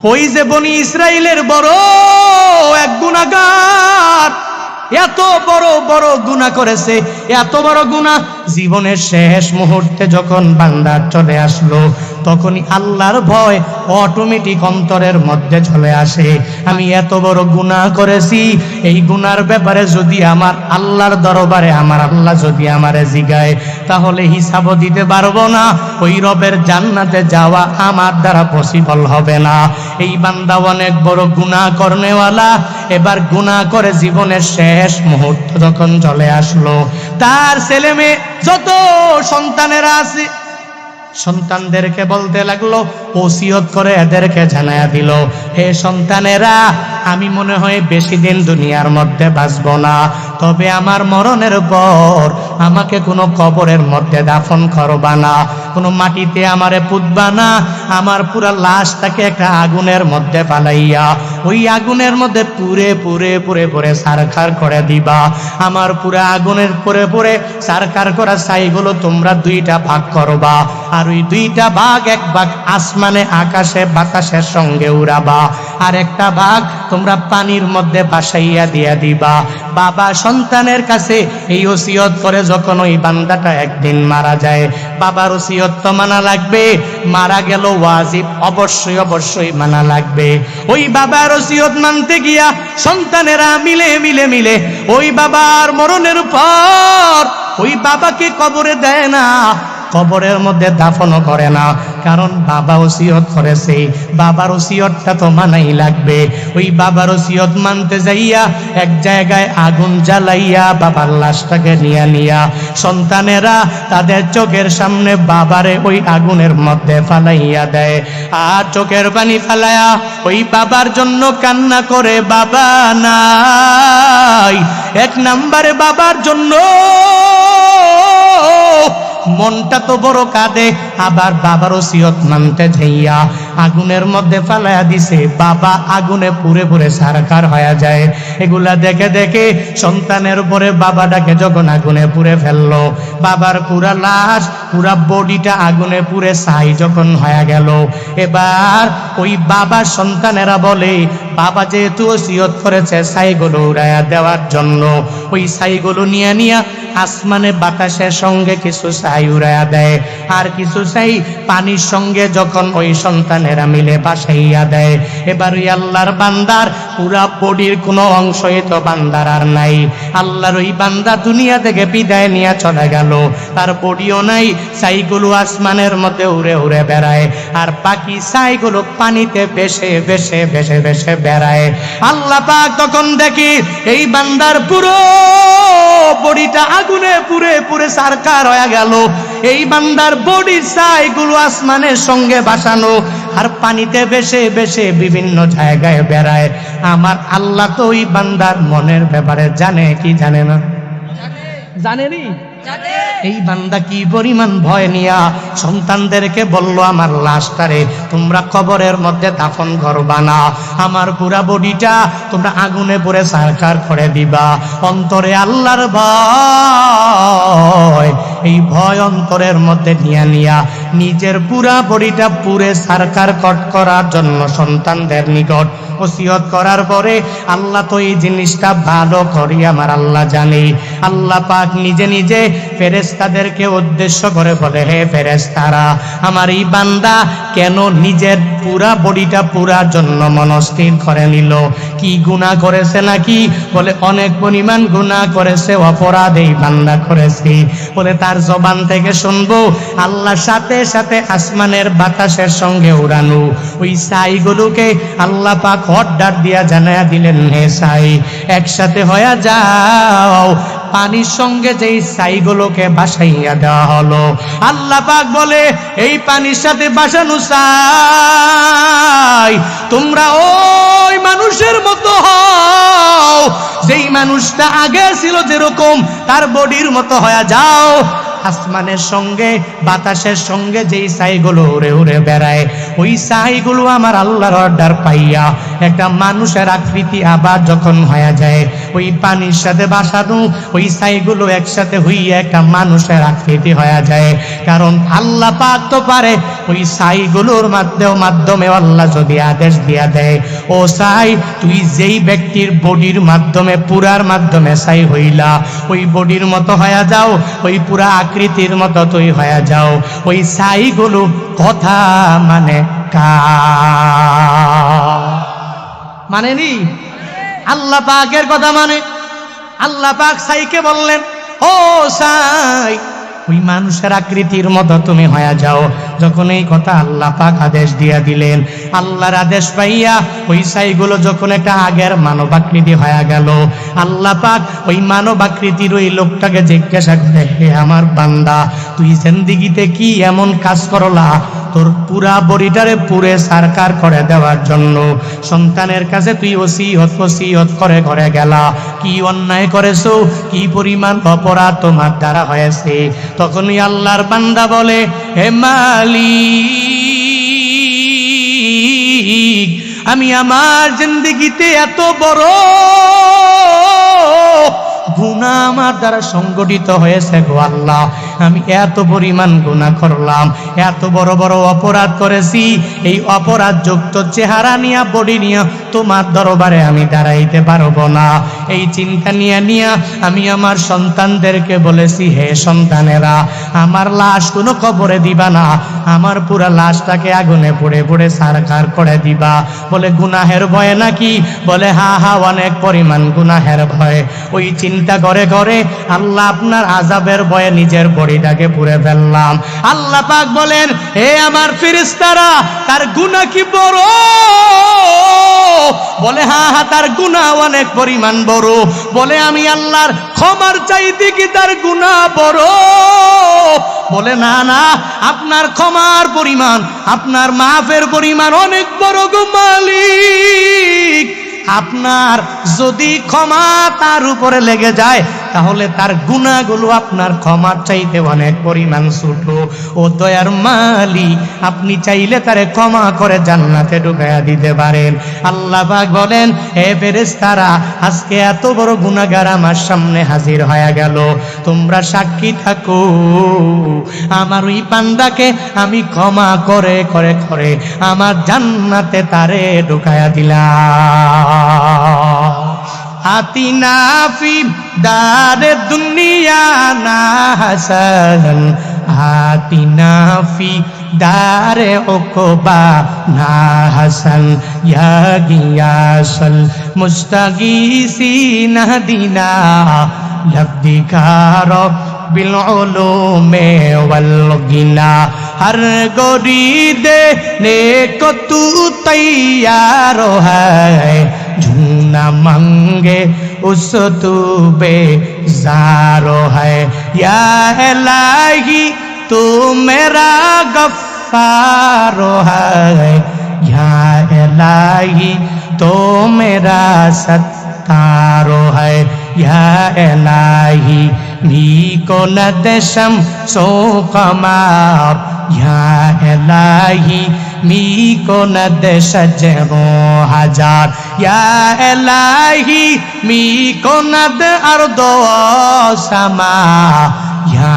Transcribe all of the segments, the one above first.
ওই যে বনি ইসরাইলের বড় এক গুনাহগার, এত বড় বড় গুনাহ করেছে, এত বড় গুনাহ, জীবনের শেষ মুহূর্তে যখন বান্দার চলে আসলো, তখনই আল্লাহর ভয় অটোমেটিক অন্তরের মধ্যে চলে আসে। আমি এত বড় গুনাহ করেছি, এই গুনার ব্যাপারে যদি আমার আল্লাহর দরবারে আমার আল্লাহ যদি আমারে জিগায়, তাহলে হিসাবও দিতে পারবো না, ওই রবের জান্নাতে যাওয়া আমার দ্বারা পসিবল হবে না। এই বান্দা অনেক বড় গুনাহ করনেওয়ালা, এবার গুনাহ করে জীবনের শেষ মুহূর্ত যখন চলে আসলো, তার ছেলে মেয়ে যত সন্তানেরা আছে, সন্তানদেরকে বলতে লাগলো, ওসিয়ত করে এদেরকে জানায়া দিল, হে সন্তানেরা, আমি মনে হয় বেশি দিন দুনিয়ার মধ্যে বাঁচবো না, তবে আমার মরণের পর আমাকে কোনো কবরের মধ্যে দাফন করবা না, কোনো মাটিতে আমারে পুঁতবা না, আমার পুরা লাশটাকে একটা আগুনের মধ্যে ফালাইয়া ওই আগুনের মধ্যে পুরে পুরে পুরে পুরে সারখার করে দিবা। আমার পুরা আগুনের পুরে পুরে সারখার করা ছাইগুলো তোমরা দুইটা ভাগ করবা, আর ওই দুইটা ভাগ, এক ভাগ আসমানে আকাশে বাতাসের সঙ্গে উড়াবা, আর একটা ভাগ তোমরা পানির মধ্যে ভাসাইয়া দিয়া দিবা। বাবা সন্তানের কাছে এই ওসিয়ত করে যখন ওই বান্দাটা একদিন মারা যায়, বাবার ওসিয়ত তো মানা লাগবে, মারা গেল ওয়াজিব, অবশ্যই অবশ্যই মানা লাগবে। ওই বাবার ওসিয়ত মানতে গিয়া সন্তানেরা মিলে মিলে মিলে ওই বাবার মরণের পর ওই বাবাকে কবরে দেয় না, কবরের মধ্যে দাফনও করে না, কারণ বাবা ওসিয়ত করেছে, বাবার ওসিয়তটা তো মানাই লাগবে। ওই বাবার ওসিয়ত মানতে যাইয়া এক জায়গায় আগুন জ্বালাইয়া বাবার লাশটাকে নিয়া সন্তানেরা তাদের চোখের সামনে বাবারে ওই আগুনের মধ্যে ফালাইয়া দেয়, আর চোখের পানি ফালাইয়া ওই বাবার জন্য কান্না করে, বাবা নাই। এক নম্বরে বাবার জন্য মনটা তো বড় কাঁদে, আবার বাবার ওসিয়ত মানতে যাইয়া আগুনের মধ্যে ফালাইয়া দিছে, বাবা আগুনে পুরে পুরে সারখার হয়ে যায়। এগুলা দেখে দেখে সন্তানের উপরে বাবাটাকে যখন আগুনে পুড়ে ফেললো, বাবার পুরা লাশ পুরা বডিটা আগুনে পুড়ে ছাই যখন হয়ে গেল, এবার ওই বাবার সন্তানেরা বলে, বাবা যেহেতু ওসিয়ত করেছে ছাইগুলো উড়াইয়া দেওয়ার জন্য, ওই ছাইগুলো নিয়ে নিয়ে আসমানে বাতাসের সঙ্গে কিছু ছাই উড়াইয়া দেয়, আর কিছু ছাই পানির সঙ্গে যখন ওই সন্তানেরা মিলে বাসাইয়া দেয়, এবার ওই আল্লাহর বান্দার পুরা বডির কোনো অংশই তো বান্দার আর নাই। আল্লাহর ওই বান্দা দুনিয়া থেকে বিদায় নিয়ে চলে গেল, তার বডিও নাই, ছাইগুলো আসমানের মধ্যে উড়ে উড়ে বেড়ায়, আর বাকি ছাইগুলো পানিতে ভেসে ভেসে ভেসে ভেসে বেড়ায়। আল্লাহ পাক তখন দেখি এই বান্দার পুরো বডিটা আগুনে পুরে পুরে সারকার হয়ে গেল, এই বান্দার বডির ছাইগুলো আসমানের সঙ্গে ভাসানো আর পানিতে ভেসে ভেসে বিভিন্ন জায়গায় বেড়ায়। আমার আল্লাহ তো ওই বান্দার মনের ব্যাপারে জানে কি জানে না? জানেনি? এই বান্দা কি পরিমাণ ভয় নিয়া সন্তানদেরকে বলল, আমার লাশটারে তোমরা কবরের মধ্যে দাফন করবা না, আমার পুরা বডিটা তোমরা আগুনে পুড়ে সারখার করে দিবা। অন্তরে আল্লাহর ভয়, এই ভয় অন্তরের মধ্যে নিয়া নিজের পুরা বডিটা পুরে সারখার করার জন্য সন্তানদের নিকট ওসিয়ত করার পরে, আল্লাহ তো এই জিনিসটা ভালো করি আমার আল্লাহ জানে। আল্লাহ পাক নিজে নিজে ফেরেশতাদেরকে উদ্দেশ্য করে বলে, হে ফেরেশতারা, আমার এই বান্দা কেন নিজের পুরা বডিটা পুরার জন্য মনস্থির করে নিল? কি গুনাহ করেছে নাকি? বলে অনেক পরিমাণ গুনাহ করেছে, অপরাধ এই বান্দা করেছে। বলে তার জবান থেকে শুনবো, আল্লাহ সাথে সাথে আসমানের বাতাসের সঙ্গে উড়ানো ওই ছাইগুলোকে আল্লাহ পাক অর্ডার দিয়া জানায়া দিলেন, হে ছাই একসাথে হয়ে যাও। পানির সঙ্গে যেই ছাইগুলোকে বাসাইয়া দেওয়া হলো, আল্লাহ পাক বলে, এই পানির সাথে বাসানো ছাই তোমরা ওই মানুষের মতো হও, যেই মানুষটা আগে ছিল যেরকম তার বডির মতো হয়ে যাও। আসমানের সঙ্গে বাতাসের সঙ্গে যেই ছাইগুলো উড়ে উড়ে বেড়ায়, ওই ছাইগুলো আমার আল্লাহর অর্ডার পাইয়া একটা মানুষের আকৃতি আবার যখন হয়ে যায়, ওই পানির সাথে বাসানো ওই ছাইগুলো একসাথে হইয়া একটা মানুষের আকৃতি হয়ে যায়। কারণ আল্লাহ পাক তো পারে ওই ছাইগুলোর মাধ্যমে আল্লাহ যদি আদেশ দিয়া দেয়, ও ছাই তুই যেই ব্যক্তির বডির মাধ্যমে পুরার মাধ্যমে ছাই হইলা, ওই বডির মতো হয়ে যাও, ওই পুরা আকৃতির মতো তুই হয়ে যাও। ওই ছাইগুলো কথা মানে মানে নি আল্লাহ পাকের কথা মানে। আল্লাহ পাক ছাইকে বললেন, ও ছাই ওই মানুষের আকৃতির মতো তুমি হয়ে যাও। যখন এই কথা আল্লাহ পাক আদেশ দিয়া দিলেন, আল্লাহর আদেশ পাইয়া ওই ছাইগুলো যখন একটা আগের মানব আকৃতি হয়ে গেল, আল্লাহ পাক ওই মানব আকৃতির ওই লোকটাকে জিজ্ঞাসা করে, হে আমার বান্দা, তুই জিন্দেগিতে কি এমন কাজ করলা তোর পুরা বডিটারে পুরে সারকার করে দেওয়ার জন্য? সন্তানের কাছে তুই ওসিয়ত করে ঘরে গেলা, কি অন্যায় করেছো, কি পরিমাণ অপরাধ তোমার দ্বারা হয়েছে? তখনই আল্লাহর বান্দা বলে, হে মালিক, আমি আমার জিন্দেগিতে এত বড় গুনাহ আমার দ্বারা সংগঠিত হয়েছে গো আল্লাহ, আমি এত পরিমাণ গুনাহ করলাম, এত বড় বড় অপরাধ করেছি, এই অপরাধ যুক্ত চেহারা নিয়ে বডি নিয়ে তোমার দরবারে আমি দাঁড়াইতে পারবো না। এই চিন্তা নিয়ে আমি আমার সন্তানদেরকে বলেছি, হে সন্তানেরা, আমার লাশ কোনো কবরে দিবা না, আমার পুরা লাশটাকে আগুনে পুড়ে পুড়ে সারকার করে দিবা। বলে গুনাহের ভয়ে নাকি? বলে হা অনেক পরিমাণ গুনাহের ভয়ে। ওই চিন্তা করে করে আল্লাহ আপনার আযাবের ভয়ে নিজের বডিটাকে পুড়ে ফেললাম। আল্লাহ পাক বলেন, হে আমার ফেরেশতারা, তার গুনাহ কি বড়? বলে হা তার গুনাহ অনেক পরিমাণ বড়। বলে আমি আল্লাহর ক্ষমার চাইতে কি তার গুনাহ বড়? বলে না, আপনার ক্ষমার পরিমাণ, আপনার মাফের পরিমাণ অনেক বড় গো মালিক। আপনার যদি ক্ষমা তার উপরে লেগে যায়, তাহলে তার গুনাহগুলো আপনার ক্ষমার চাইতে অনেক পরিমাণ ছোট। ও দয়ার মালিক, আপনি চাইলে তারে ক্ষমা করে জান্নাতে ঢুকাইয়া দিতে পারেন। আল্লাহ পাক বলেন, হে ফেরেশতারা, আজকে এত বড় গুনাহগার আমার সামনে হাজির হয়ে গেল, তোমরা সাক্ষী থাকো, আমার ওই বান্দাকে আমি ক্ষমা করে করে করে আমার জান্নাতে তারে ঢুকাইয়া দিলাম। আতিনা ফি দারে দুনিয়া না হাসান, আতিনা ফি দারে উকবা না হাসান, ইয়া গিয়াসল মুস্তাগীসিন দিনা লব্দিকার বিল উলুমে ওয়াল গিনা, हर गोरी देने को तू तैयार है, झूना मांगे उस तू बेजारो है, या इलाही तू मेरा गफ्फारो है, या इलाही तो मेरा सत्तारो है, या इलाही मी को न देशम सो कमार, या इलाही मी को न दे सजरों हजार, या इलाही मी को न दे अर्दो समा, या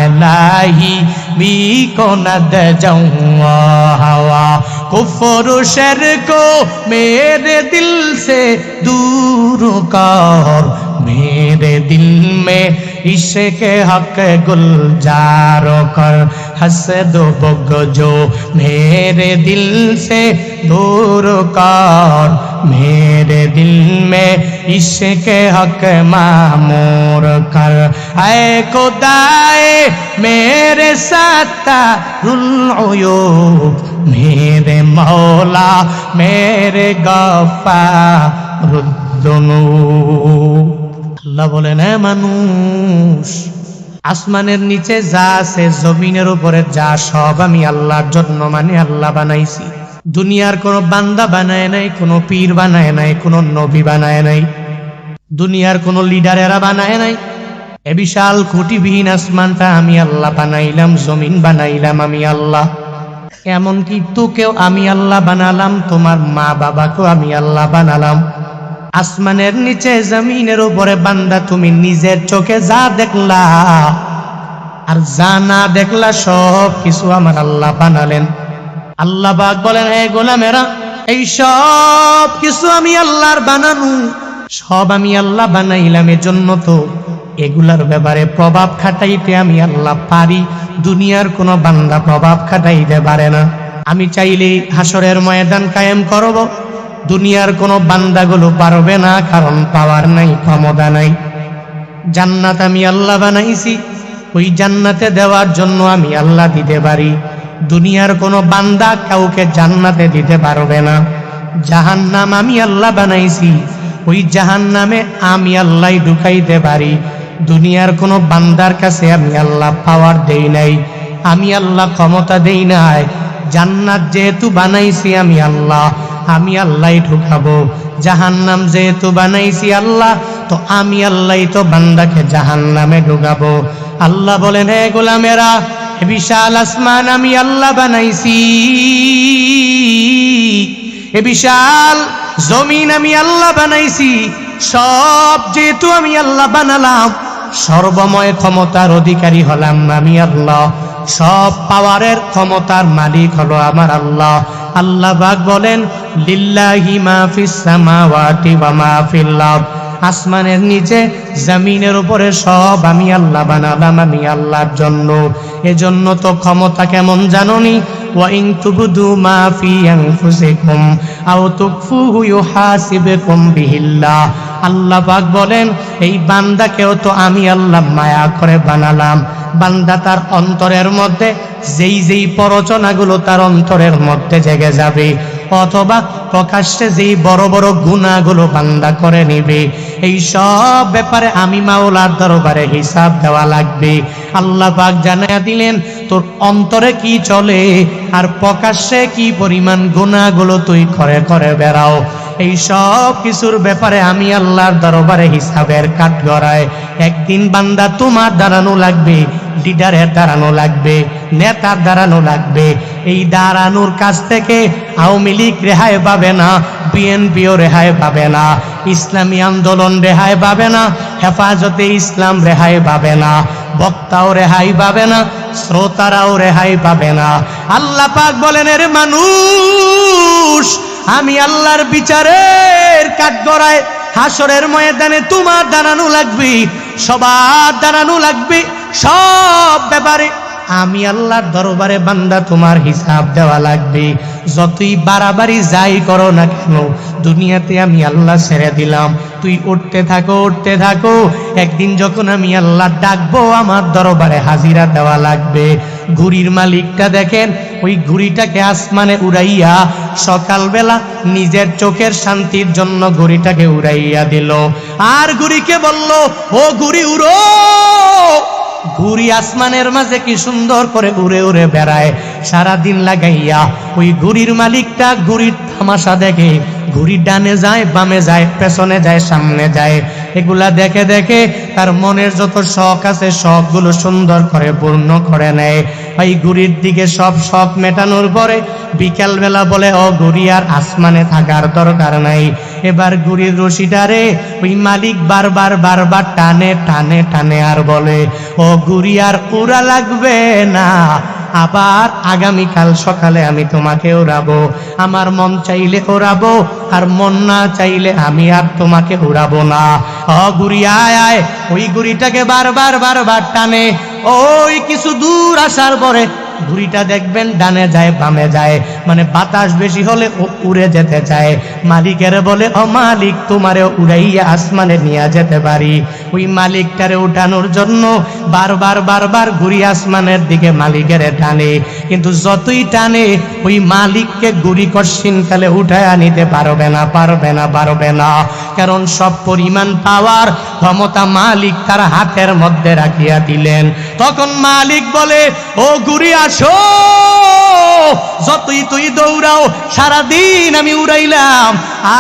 इलाही मी को न दे जाऊं हवा, कुफ्र शर को मेरे दिल से दूर कर, मेरे दिल में इश्क़ हक गुलजार कर, हसद बुग़्ज़ो मेरे दिल से दूर कर, मेरे दिल में इश्क़ हक मामूर कर, ऐ खुदाए मेरे सत्तारुल उयूब, मेरे मौला मेरे गफ्फारुद दुनूब। আল্লাহ বলেন, মানুষ, আসমানের নিচে যা আছে, জমিনের উপরে যা, সব আমি আল্লাহর জন্য মানে আল্লাহ বানাইছি। দুনিয়ার কোনো বান্দা বানায় নাই, কোনো পীর বানায় নাই, কোনো নবী বানায় নাই, দুনিয়ার কোনো লিডারেরা বানায় নাই। এ বিশাল খুঁটিবিহীন আসমানটা আমি আল্লাহ বানাইলাম, জমিন বানাইলাম আমি আল্লাহ। এমনকি তোকেও আমি আল্লাহ বানালাম, তোমার মা বাবাকেও আমি আল্লাহ বানালাম। আসমানের নিচে জমিনের উপরে বান্দা তুমি নিজের চোখে যা দেখলা আর যা না দেখলা সব কিছু আমার আল্লাহ বানালেন। আল্লাহ পাক বলেন, হে গোলামেরা, এই সব কিছু আমি আল্লাহর বানানো, সব আমি আল্লাহ বানাইলাম। এজন্য তো এগুলার ব্যাপারে প্রভাব খাটাইতে আমি আল্লাহ পারি, দুনিয়ার কোনো বান্দা প্রভাব খাটাইতে পারে না। আমি চাইলেই হাসরের ময়দান কায়েম করব, দুনিয়ার কোনো বান্দাগুলো পারবে না, কারণ পাওয়ার নাই, ক্ষমতা নাই। জান্নাত আমি আল্লাহ বানাইছি, ওই জান্নাতে দেওয়ার জন্য আমি আল্লাহ দিতে পারি, দুনিয়ার কোনো বান্দা কাউকে জান্নাতে দিতে পারবে না। জাহান্নাম আমি আল্লাহ বানাইছি, ওই জাহান্নামে আমি আল্লাহ ঢুকাইতে পারি, দুনিয়ার কোনো বান্দার কাছে আমি আল্লাহ পাওয়ার দেই নাই, আমি আল্লাহ ক্ষমতা দেই নাই। জান্নাত যেহেতু বানাইছি আমি আল্লাহ, আমি আল্লাহ ঢুকাবো। জাহান্নাম যেহেতু বানাইছি আল্লাহ, তো আমি আল্লাহ তো বান্দাকে জাহান্নামে ঢুকাবো। আল্লাহ বলেন, হে গোলামেরা, বিশাল আসমান আমি আল্লাহ বানাইছি, এ বিশাল জমিন আমি আল্লাহ বানাইছি। সব যেহেতু আমি আল্লাহ বানালাম, সর্বময় ক্ষমতার অধিকারী হলাম আমি আল্লাহ, সব পাওয়ারের ক্ষমতার মালিক হলো আমার আল্লাহ। আল্লাহ পাক বলেন, লিল্লাহি মা ফিস সামাওয়াতি ওয়া মা ফিল আরদ, আসমানের নিচে জমিনের উপরে সব আমি আল্লাহ বানালাম, আমি আল্লাহর জন্য। এজন্য তো ক্ষমতা কেমন জানোনি, ওয়া ইন তুবদু মা ফি আনফুসিকুম আও তুকফুহু ইউহাসিবকুম বিহিল্লাহ। আল্লাহ পাক বলেন, এই বান্দাকেও তো আমি আল্লাহ মায়া করে বানালাম। বান্দা তার অন্তরের মধ্যে যেই যেই প্ররোচনাগুলো তার অন্তরের মধ্যে জেগে যাবে, অথবা প্রকাশ্যে যেই বড় বড় গুনাহগুলো বান্দা করে নেবে, এই সব ব্যাপারে আমি মাওলার দরবারে হিসাব দেওয়া লাগবে। আল্লাহ পাক জানায়া দিলেন, তোর অন্তরে কি চলে আর প্রকাশ্যে কি পরিমাণ গুনাহগুলো তুই করে করে বেড়াও, এই সব কিছুর ব্যাপারে আমি আল্লাহর দরবারে হিসাবের কাঠগড়ায় একদিন বান্দা তোমার দাঁড়ানো লাগবে, লিডারের দাঁড়ানো লাগবে, নেতার দাঁড়ানো লাগবে। এই দাঁড়ানোর কাছ থেকে আওয়ামী লীগ রেহাই পাবে না, বিএনপিও রেহাই পাবে না, ইসলামী আন্দোলন রেহাই পাবে না, হেফাজতে ইসলাম রেহাই পাবে না, বক্তাও রেহাই পাবে না, শ্রোতারাও রেহাই পাবে না। আল্লাহ পাক বলেন, এর মানুষ, আমি আল্লাহর বিচারের কাঠগড়ায় হাসরের ময়দানে তোমার দাঁড়ানো লাগবে, সবার দাঁড়ানো লাগবে। সব ব্যাপারে আমি আল্লাহর দরবারে বান্দা তোমার হিসাব দেওয়া লাগবে। যতই বাড়াবাড়ি যাই করো না কেন, দুনিয়াতে আমি আল্লাহ ছেড়ে দিলাম, তুই উঠতে থাকো, উঠতে থাকো। একদিন যখন আমি আল্লাহ ডাকবো, আমার দরবারে হাজিরা দেওয়া লাগবে। ঘুড়ির মালিকটা দেখেন, ওই ঘুড়িটাকে আসমানে উড়াইয়া সকালবেলা নিজের চোখের শান্তির জন্য ঘুড়িটাকে উড়াইয়া দিল, আর ঘুড়িকে বলল, ও ঘুড়ি উড়ো। ঘুড়ি আসমানের মাঝে কি সুন্দর করে উড়ে উড়ে বেড়ায় সারাদিন লাগাইয়া। ওই ঘুড়ির মালিকটা ঘুড়ির তামাশা দেখে, ঘুড়ি ডানে যায়, বামে যায়, পেছনে যায়, সামনে যায়, এগুলা দেখে দেখে তার মনের যত শখ আছে শখগুলো সুন্দর করে পূর্ণ করে নেয়। ওই ঘুড়ির দিকে সব শখ মেটানোর পরে বিকালবেলা বলে, ও ঘুড়ি আর আসমানে থাকার দরকার নাই। এবার ঘুড়ির রশিটারে ওই মালিক বারবার বারবার টানে টানে টানে আর বলে, ও ঘুড়ি আর উড়া লাগবে না, আবার আগামীকাল সকালে আমি তোমাকে উড়াবো। আমার মন চাইলে উড়াবো, আর মন না চাইলে আমি আর তোমাকে উড়াবো না। ও ঘুড়ি আয় আয়। ওই ঘুড়িটাকে বারবার বারবার টানে। ওই কিছু দূর আসার পরে ঘুড়িটা দেখবেন ডানে যায়, বামে যায়, মানে বাতাস বেশি হলে ও উড়ে যেতে চায়। মালিকের বলে, ও মালিক, তোমারে উড়াইয়া আসমানে নিয়ে যেতে পারি। ওই মালিকটারে উঠানোর জন্য বারবার বারবার ঘুড়ি আসমানের দিকে মালিকের টানে, কিন্তু যতই টানে ওই মালিককে ঘুড়ি কশিনকালে উঠায়া নিতে পারবে না, পারবে না, পারবে না। কারণ সব পরিমাণ পাওয়ার ক্ষমতা মালিক তার হাতের মধ্যে রাখিয়া দিলেন। তখন মালিক বলে, ও ঘুড়ি আসো, যতই তুই দৌড়াও, সারাদিন আমি উড়াইলাম,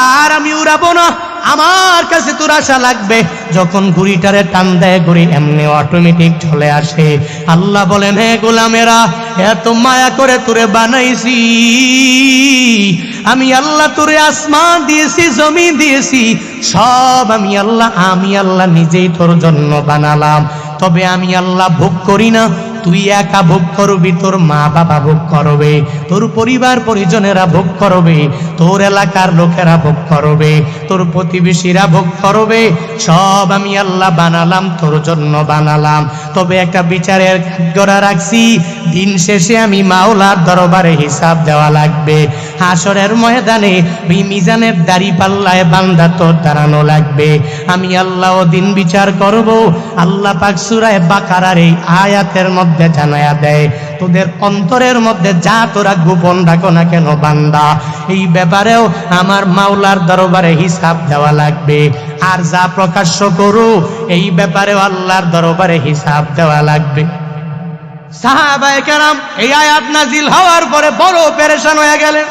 আর আমি উড়াবো না। আমার কাছে তোর আশা লাগবে। যখন ঘুড়িটারে টান দেয় ঘুড়ি এমনি অটোমেটিক চলে আসে। আল্লাহ বলেন, হে গোলামেরা, এত মায়া করে তোরে বানাইছি আমি আল্লাহ, তোরে আসমান দিয়েছি, জমিন দিয়েছি, সব আমি আল্লাহ নিজেই তোর জন্য বানালাম। তবে আমি আল্লাহ ভোগ করি না, তুই একা ভোগ করবি, তোর মা বাবা ভোগ করবে, তোর পরিবার পরিজনেরা ভোগ করবে, তোর এলাকার লোকেরা ভোগ করবে, তোর প্রতিবেশীরা ভোগ করবে, সব আমি আল্লাহ বানালাম, তোর জন্য বানালাম। তবে একটা বিচারের কাঠগড়া রাখছি, দিন শেষে আমি মাওলার দরবারে হিসাব দেওয়া লাগবে। হাসরের ময়দানে মিজানের দাড়ি পাল্লায় বান্দা তোর দাঁড়ানো লাগবে। আমি আল্লাহ দিন বিচার করব। আল্লাহ পাক সূরা বাকারার এই আয়াতের মধ্যে জানায়া দেয়, তোদের অন্তরের মধ্যে যা তোরা গোপন রাখো না কেন বান্দা, এই ব্যাপারেও আমার মাওলার দরবারে হিসাব দেওয়া লাগবে। আর যা প্রকাশ্য করো, এই ব্যাপারেও আল্লাহর দরবারে হিসাব দেওয়া লাগবে। সাহাবায়ে কেরাম এই আয়াত নাজিল হওয়ার পরে বড় পেরেশান হয়ে গেলেন।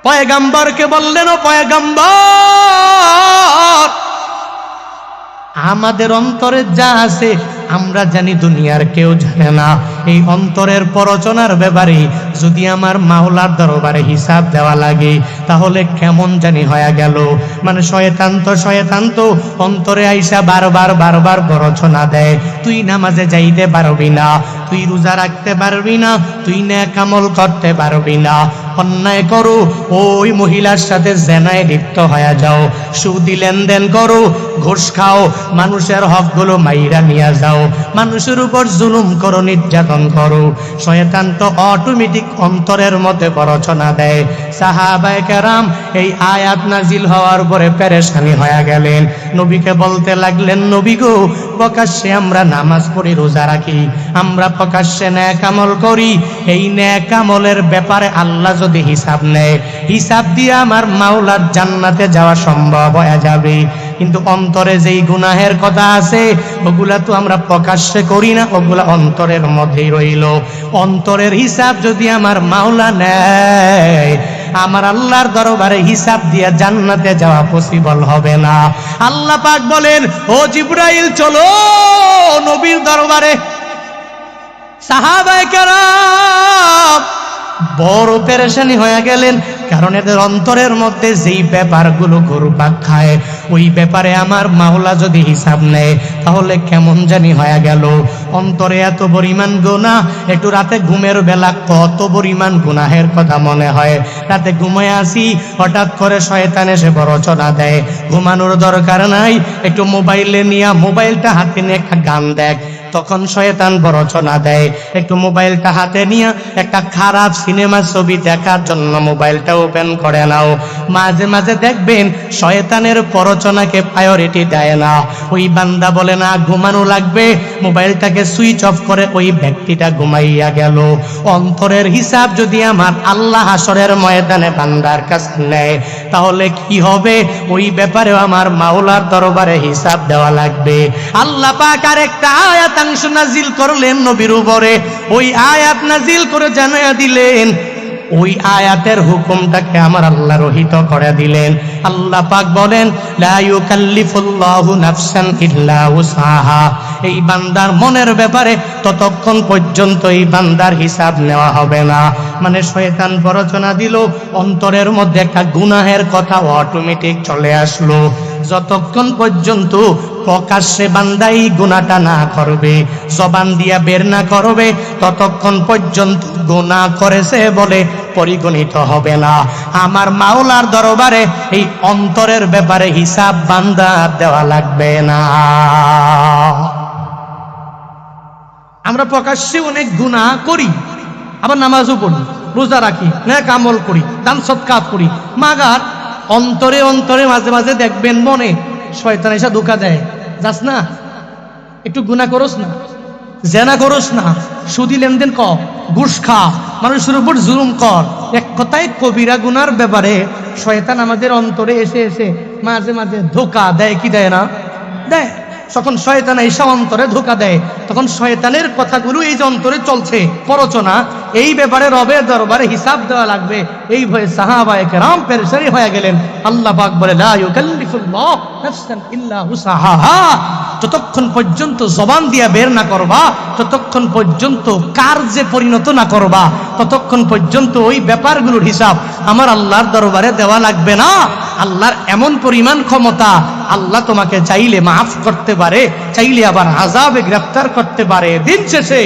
পয়গম্বরকে বললেন, ও পয়গম্বর, আমাদের অন্তরে যা আছে আমরা জানি, দুনিয়ার কেউ জানে না। এই অন্তরের পরচনার ব্যাপারে যদি আমার মাওলার দরবারে হিসাব দেওয়া লাগে, তাহলে কেমন জানি হয়ে গেল। মানে শয়তান তো অন্তরে আইসা বারবার পরচনা দেয়। তুই নামাজে যাইতে পারবি না, তুই রোজা রাখতে পারবি না, তুই নেক আমল করতে পারবি না, অন্যায় করো, ওই মহিলার সাথে জেনায় লিপ্ত হয়ে যাও, সুদি লেনদেন করো, ঘুষ খাও, মানুষের হকগুলো মাইরা নিয়ে যাও, মানুষের উপর জুলুম করো, নির্যাতন করো। শয়তান তো অটোমেটিক অন্তরের মধ্যে পরচনা দেয়। সাহাবায়ে কেরাম এই আয়াত নাজিল হওয়ার পরে পেরেশানি হয়ে গেলেন। নবীকে বলতে লাগলেন, নবী গো, প্রকাশ্যে আমরা নামাজ পড়ি, রোজা রাখি, আমরা প্রকাশ্যে নেক আমল করি, এই নেক আমলের ব্যাপারে আল্লাহ যদি হিসাব নেয়, হিসাব দিয়ে আমার মাওলার জান্নাতে যাওয়া সম্ভব হয়ে যাবে। কিন্তু অন্তরে যেই গুনাহের কথা আছে, ওগুলা তো আমরা প্রকাশ্যে করি না, ওগুলা অন্তরের মধ্যেই রইল। অন্তরের হিসাব যদি আমার মাওলা নেয়, আমার আল্লাহর দরবারে হিসাব দিয়ে জান্নাতে যাওয়া পসিবল হবে না। আল্লাহ পাক বলেন, ও জিবরাইল চলো নবীর দরবারে। সাহাবায়ে কেরাম বড় পেরেশানি হয়ে গেলেন, কারণ এদের অন্তরের মধ্যে যেই ব্যাপারগুলো ঘুরপাক খায়, ওই ব্যাপারে আমার মাওলা যদি হিসাব নেয়, তাহলে কেমন জানি হয়ে গেল। অন্তরে এত পরিমাণ গুনাহ, একটু রাতে ঘুমের বেলা কত পরিমাণ গুনাহের কথা মনে হয়। রাতে ঘুমায় আসি, হঠাৎ করে শয়তান এসে প্ররোচনা দেয়, ঘুমানোর দরকার নাই, একটু মোবাইলে নিয়ে, মোবাইলটা হাতে নিয়ে একটা গান দেখ। তখন শয়তান প্ররোচনা দেয়, একটু মোবাইলটা হাতে নিয়ে একটা খারাপ সিনেমা ছবি দেখার জন্য মোবাইলটা ওপেন করে নাও। মাঝে মাঝে দেখবেন শয়তানের প্ররোচনাকে প্রায়োরিটি দেয় না, ওই বান্দা বলে না ঘুমানো লাগবে, মোবাইলটাকে সুইচ অফ করে ওই ব্যক্তিটা ঘুমাইয়া গেল। অন্তরের হিসাব যদি আমার আল্লাহ হাসরের ময়দানে বান্দার কাছে নেয়, তাহলে কি হবে? ওই ব্যাপারেও আমার মাওলার দরবারে হিসাব দেওয়া লাগবে। আল্লাহ পাক আরেকটা আয়াত নাজিল করলেন নবীর উপরে, ওই আয়াত নাজিল করে জানায়া দিলেন, ওই আয়াতের হুকুমটাকে আমার আল্লাহ রহিত করে দিলেন। আল্লাহ পাক বলেন, লা ইউকাল্লিফুল্লাহু নাফসান ইল্লা উসআহা। এই বান্দার মনের ব্যাপারে ততক্ষণ পর্যন্ত এই বান্দার হিসাব নেওয়া হবে না। মানে শয়তান প্ররোচনা দিল, অন্তরের মধ্যে একটা গুনাহের কথা অটোমেটিক চলে আসলো। যতক্ষণ পর্যন্ত প্রকাশ্যে বান্দাই গুনাহটা না করবে, জবান দিয়া বের না করবে, ততক্ষণ পর্যন্ত গুনাহ করেছে বলে পরিগণিত হবে না। আমার মাওলার দরবারে এই অন্তরের ব্যাপারে হিসাব বান্দা দেওয়া লাগবে না। আমরা প্রকাশ্যে অনেক গুনাহ করি, আবার নামাজও পড়ি, রোজা রাখি, নেক আমল করি, দান সদকা করি, মাগার অন্তরে অন্তরে মাঝে মাঝে দেখবেন মনে শয়তান এসে ধোঁকা দেয়, যাস না, একটু গুনাহ করস না, জেনা করস না, সুদি লেনদেন কর, ঘুষ খা, মানুষের উপর জুলুম কর। এক কথায় কবিরা গুনার ব্যাপারে শয়তান আমাদের অন্তরে এসে এসে মাঝে মাঝে ধোঁকা দেয়, কি দেয় না? দেয়। যখন শয়তান এসে অন্তরে ধোঁকা দেয়, তখন শয়তানের কথাগুলো এই যে অন্তরে চলছে প্ররোচনা, এই ব্যাপারে রবের দরবারে হিসাব দেওয়া লাগবে, এই ভয়ে সাহাবায়ে কেরাম পেরেশানি হয়ে গেলেন। আল্লাহ পাক বলে লা ইউকাল্লিফুল্লাহ নাফসান ইল্লা উসাহা, যতক্ষণ পর্যন্ত জবান দিয়া বের না করবা, ততক্ষণ পর্যন্ত কার্যে পরিণত না করবা, ততক্ষণ পর্যন্ত ওই ব্যাপারগুলোর হিসাব আমার আল্লাহর দরবারে দেওয়া লাগবে না। আল্লাহর এমন পরিমাণ ক্ষমতা, আল্লাহ তোমাকে চাইলে মাফ করতে পারে, চাইলে আবার আযাবে গ্রেফতার করতে পারে। দিন শেষে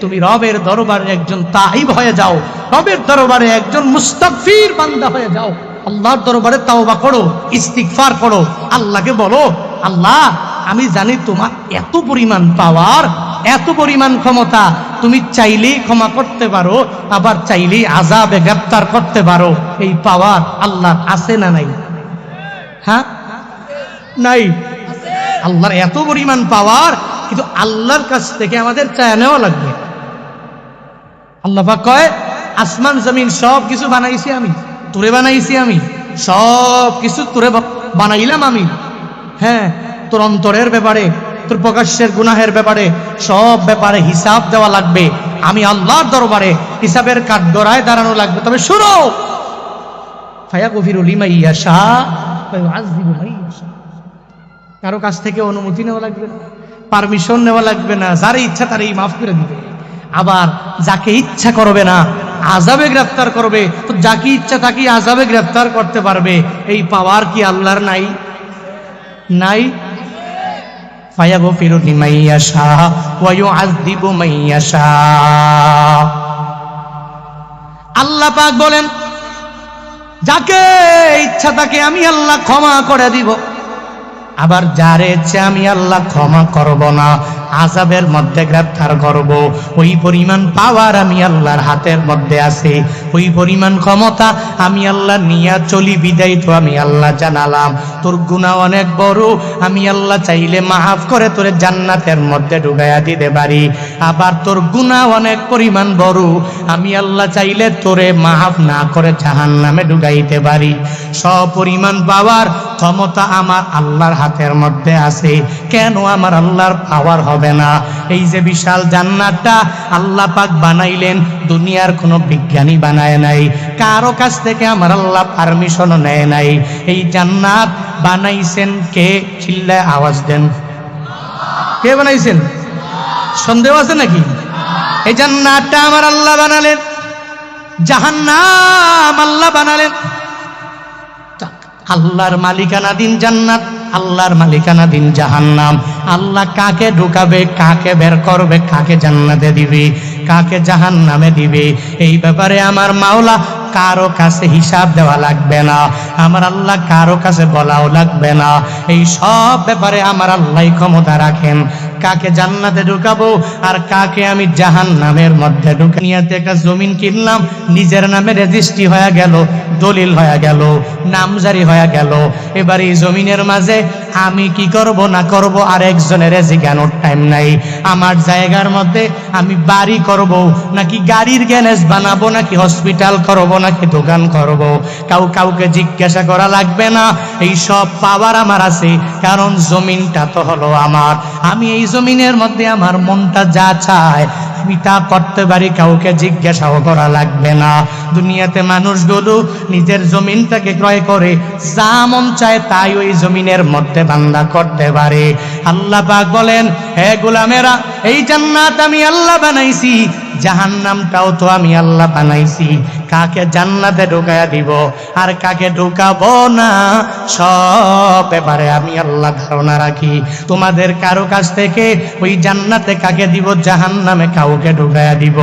তুমি রবের দরবারে একজন তাইব হয়ে যাও, রবের দরবারে একজন মুস্তাগফির বান্দা হয়ে যাও, আল্লাহর দরবারে তাওবা করো, ইস্তিগফার করো, আল্লাহকে বলো আল্লাহ আমি জানি তোমার এত পরিমাণ পাওয়ার, এত পরিমাণ ক্ষমতা, তুমি চাইলেই ক্ষমা করতে পারো, আবার চাইলেই আযাবে গ্রেফতার করতে পারো। এই পাওয়ার আল্লাহর আছে না নাই? হ্যাঁ নাই? আল্লাহর এত পরিমাণ পাওয়ার, কিন্তু আল্লাহর কাছ থেকে আমাদের চায় নেওয়া লাগবে। আল্লাহ পাক কয় আসমান জমিন সব কিছু বানাইছি আমি, তোরে বানাইছি আমি, সব কিছু তোরে বানাইলাম আমি। হ্যাঁ, তোর অন্তরের ব্যাপারে, তোর প্রকাশ্যের গুনাহের ব্যাপারে, সব ব্যাপারে হিসাব দেওয়া লাগবে। আমি আল্লাহর দরবারে হিসাবের কাঠগড়ায় দাঁড়ানো লাগবে। তবে শুনো, ফায়াগফিরু লিমান ইয়াশা ওয়া ইউআযযিবু মান ইয়াশা, কারো কাছ থেকে অনুমতি নেওয়া লাগবে না, পারমিশন নেওয়া লাগবে না, যার ইচ্ছা তারই মাফ করে দিবে। আবার যাকে ইচ্ছা করবে না আযাবে গ্রেফতার করবে, তো যাকে ইচ্ছা তাকে আযাবে গ্রেফতার করতে পারবে। এই পাওয়ার কি আল্লাহর নাই? নাই? ফায়াগফিরু লিমান ইয়াশা ওয়া ইউআযযিবু মান ইয়াশা। আল্লাহ পাক বলেন যাকে ইচ্ছা তাকে আমি আল্লাহ ক্ষমা করে দিব, আবার যারে ইচ্ছা আমি আল্লাহ ক্ষমা করব না, আযাবের মধ্যে গ্রেফতার করব। ওই পরিমাণ পাওয়ার আমি আল্লাহর হাতের মধ্যে আছে, ওই পরিমাণ ক্ষমতা আমি আল্লাহ নিয়া চলি বিদায় তো আমি আল্লাহ জানালাম। তোর গুনাহ অনেক বড়, আমি আল্লাহ চাইলে মাফ করে তোরে জান্নাতের মধ্যে ঢুকাইয়া দিতে পারি। আবার তোর গুনাহ অনেক পরিমাণ বড়, আমি আল্লাহ চাইলে তোরে মাফ না করে জাহান্নামে ঢুকাইতে পারি। সপরিমাণ পাওয়ার ক্ষমতা আমার আল্লাহর হাতের মধ্যে আছে। কেন আমার আল্লাহর পাওয়ার হবে না? এই যে বিশাল জান্নাতটা আল্লাহ পাক বানাইলেন, দুনিয়ার কোনো বিজ্ঞানী বানায় নাই, কারো কাছ থেকে আমার আল্লাহ পারমিশন নেয় নাই। এই জান্নাত বানাইছেন কে? চিল্লায় আওয়াজ দেন, কে বানাইছেন? সন্দেহ আছে নাকি? এই জান্নাতটা আমার আল্লাহ বানালেন, জাহান্নাম আল্লাহ বানালেন। আল্লাহর মালিকানাধীন জান্নাত, আল্লাহর মালিকানাধীন জাহান্নাম। আল্লাহ কাকে ঢুকাবে, কাকে বের করবে, কাকে জান্নাতে দিবে, কাকে জাহান্নামে দিবে, এই ব্যাপারে আমার মাওলা কারো কাছে হিসাব দেওয়া লাগবে না, আমার আল্লাহ কারো কাছে বলাও লাগবে না। এই সব ব্যাপারে আমার আল্লাহই ক্ষমতা রাখেন, কাকে জান্নাতে ঢুকাবো আর কাকে আমি জাহান্নামের মধ্যে ঢুকে। নিয়াতে একটা জমিন কিনলাম, নিজের নামে রেজিস্ট্রি হয়ে গেল, দলিল হয়ে গেল, নামজারি হয়ে গেল। এবার এই জমিনের মাঝে আমি কি করব না করব আর একজনের জিজ্ঞানোর টাইম নাই। আমার জায়গার মধ্যে আমি বাড়ি করব নাকি গাড়ির গ্যারেজ বানাবো, নাকি হসপিটাল করব, নাকি দোকান করব, কাউকে জিজ্ঞাসা করা লাগবে না। এই সব পাওয়ার আমার আছে, কারণ জমিনটা তো হলো আমার। আমি এই জমিনের মধ্যে আমার মনটা যা চায় আমি তা করতে পারি, কাউকে জিজ্ঞাসাও করা লাগবে না। দুনিয়াতে মানুষগুলো নিজের জমিনটাকে ক্রয় করে যা মন চায় তাই ওই জমিনের মধ্যে বান্দা করতে পারে। আল্লাহ পাক বলেন, হে গোলামেরা, এই জান্নাত আমি আল্লাহ বানাইছি, জাহান্নামটাও তো আমি আল্লাহ বানাইছি। কাকে জান্নাতে ঢুকাইয়া দিব আর কাকে ঢুকাবো না, সব ব্যাপারে আমি আল্লাহ ধারণা রাখি। তোমাদের কারো কাছ থেকে ওই জান্নাতে কাকে দিব, জাহান্নামে কাউকে ঢুকাইয়া দিব,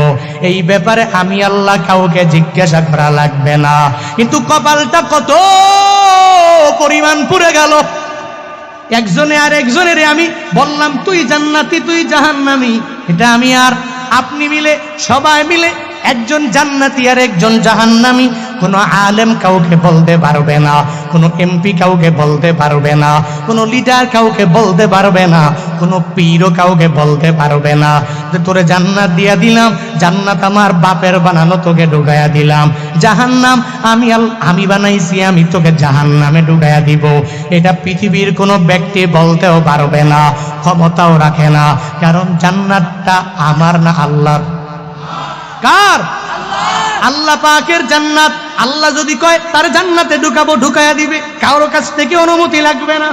এই ব্যাপারে আমি আল্লাহ কাউকে জিজ্ঞাসা করা লাগবে না। কিন্তু কপালটা কত পরিমাণ পুড়ে গেল। একজনে আর একজনের আমি বললাম তুই জান্নাতি তুই জাহান্নামী, এটা আমি আর আপনি মিলে সবাই মিলে একজন জান্নাতি আর একজন জাহান্নামী কোনো আলেম কাউকে বলতে পারবে না, কোনো এমপি কাউকে বলতে পারবে না, কোনো লিডার কাউকে বলতে পারবে না, কোনো পীরও কাউকে বলতে পারবে না যে তোরে জান্নাত দিয়া দিলাম, জান্নাত আমার বাপের বানানো, তোকে ঢুকাইয়া দিলাম। জাহান্নাম আমি বানাইছি, আমি তোকে জাহান্নামে ঢুকাইয়া দিব। এটা পৃথিবীর কোনো ব্যক্তি বলতেও পারবে না, ক্ষমতাও রাখে না। কারণ জান্নাতটা আমার না আল্লাহর। কার? আল্লাহ পাকের জান্নাত। আল্লাহ যদি কয় তার জান্নাতে ঢুকাবো, ঢুকাইয়া দিবে, কারোর কাছ থেকে অনুমতি লাগবে না।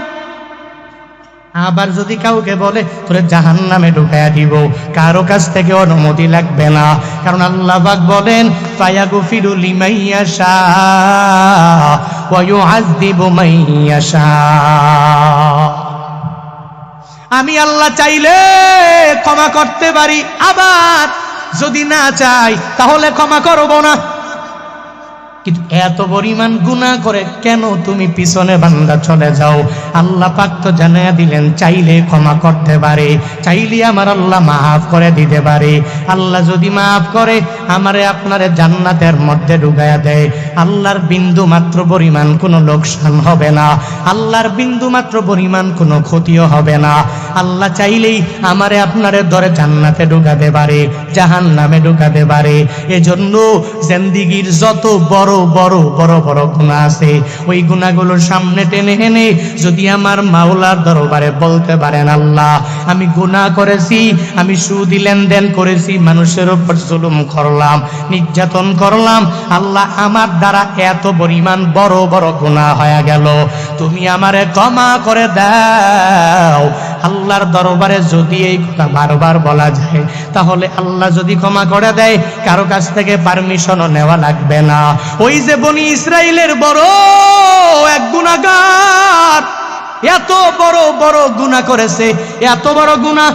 আবার যদি কাউকে বলে তোরে জাহান্নামে ঢুকাইয়া দিব, কারো কাছ থেকে অনুমতি লাগবে না। কারণ আল্লাহ পাক বলেন ফায়াগফিরু লিমান ইয়াশা ওয়া ইউআযযিবু মান ইয়াশা। আমি আল্লাহ চাইলে ক্ষমা করতে পারি, আবার যদি না চাই তাহলে ক্ষমা করব না। কিন্তু এত পরিমাণ গুনাহ করে কেন তুমি পিছনে বান্দা চলে যাও? আল্লাহ পাক তো জানাইয়া দিলেন চাইলে ক্ষমা করতে পারে, চাইলে আমার আল্লাহ মাফ করে দিতে পারে। আল্লাহ যদি মাফ করে আমারে আপনারে জান্নাতের মধ্যে ঢুকাইয়া দেয়, আল্লাহর বিন্দু মাত্র পরিমাণ কোনো লোকসান হবে না, আল্লাহর বিন্দু মাত্র পরিমাণ কোনো ক্ষতিও হবে না। আল্লাহ চাইলেই আমারে আপনারে ধরে জান্নাতে ঢুকাতে পারে, জাহান্নামে ঢুকাতে পারে। এজন্য জিন্দেগীর যত বড় বড় বড় বড় গুনাহ আছে, ওই গুনাহগুলোর সামনে টেনে এনে যদি আমার মাওলার দরবারে বলতে পারেন আল্লাহ আমি গুনাহ করেছি, আমি সুদ লেনদেন করেছি, মানুষের উপর জুলুম করলাম, নির্যাতন করলাম, আল্লাহ আমার দ্বারা এত পরিমাণ বড় বড় গুনাহ হয়ে গেল, তুমি আমারে ক্ষমা করে দাও। আল্লাহর দরবারে যদি এই কথা বারবার বলা যায়, তাহলে আল্লাহ যদি ক্ষমা করে দেয় কারো কাছ থেকে পারমিশনও নেওয়া লাগবে না। ওই যে বনি ইসরাইলের বড় এক গুনাহগার, এত বড় বড় গুনাহ করেছে, এত বড় গুনাহ,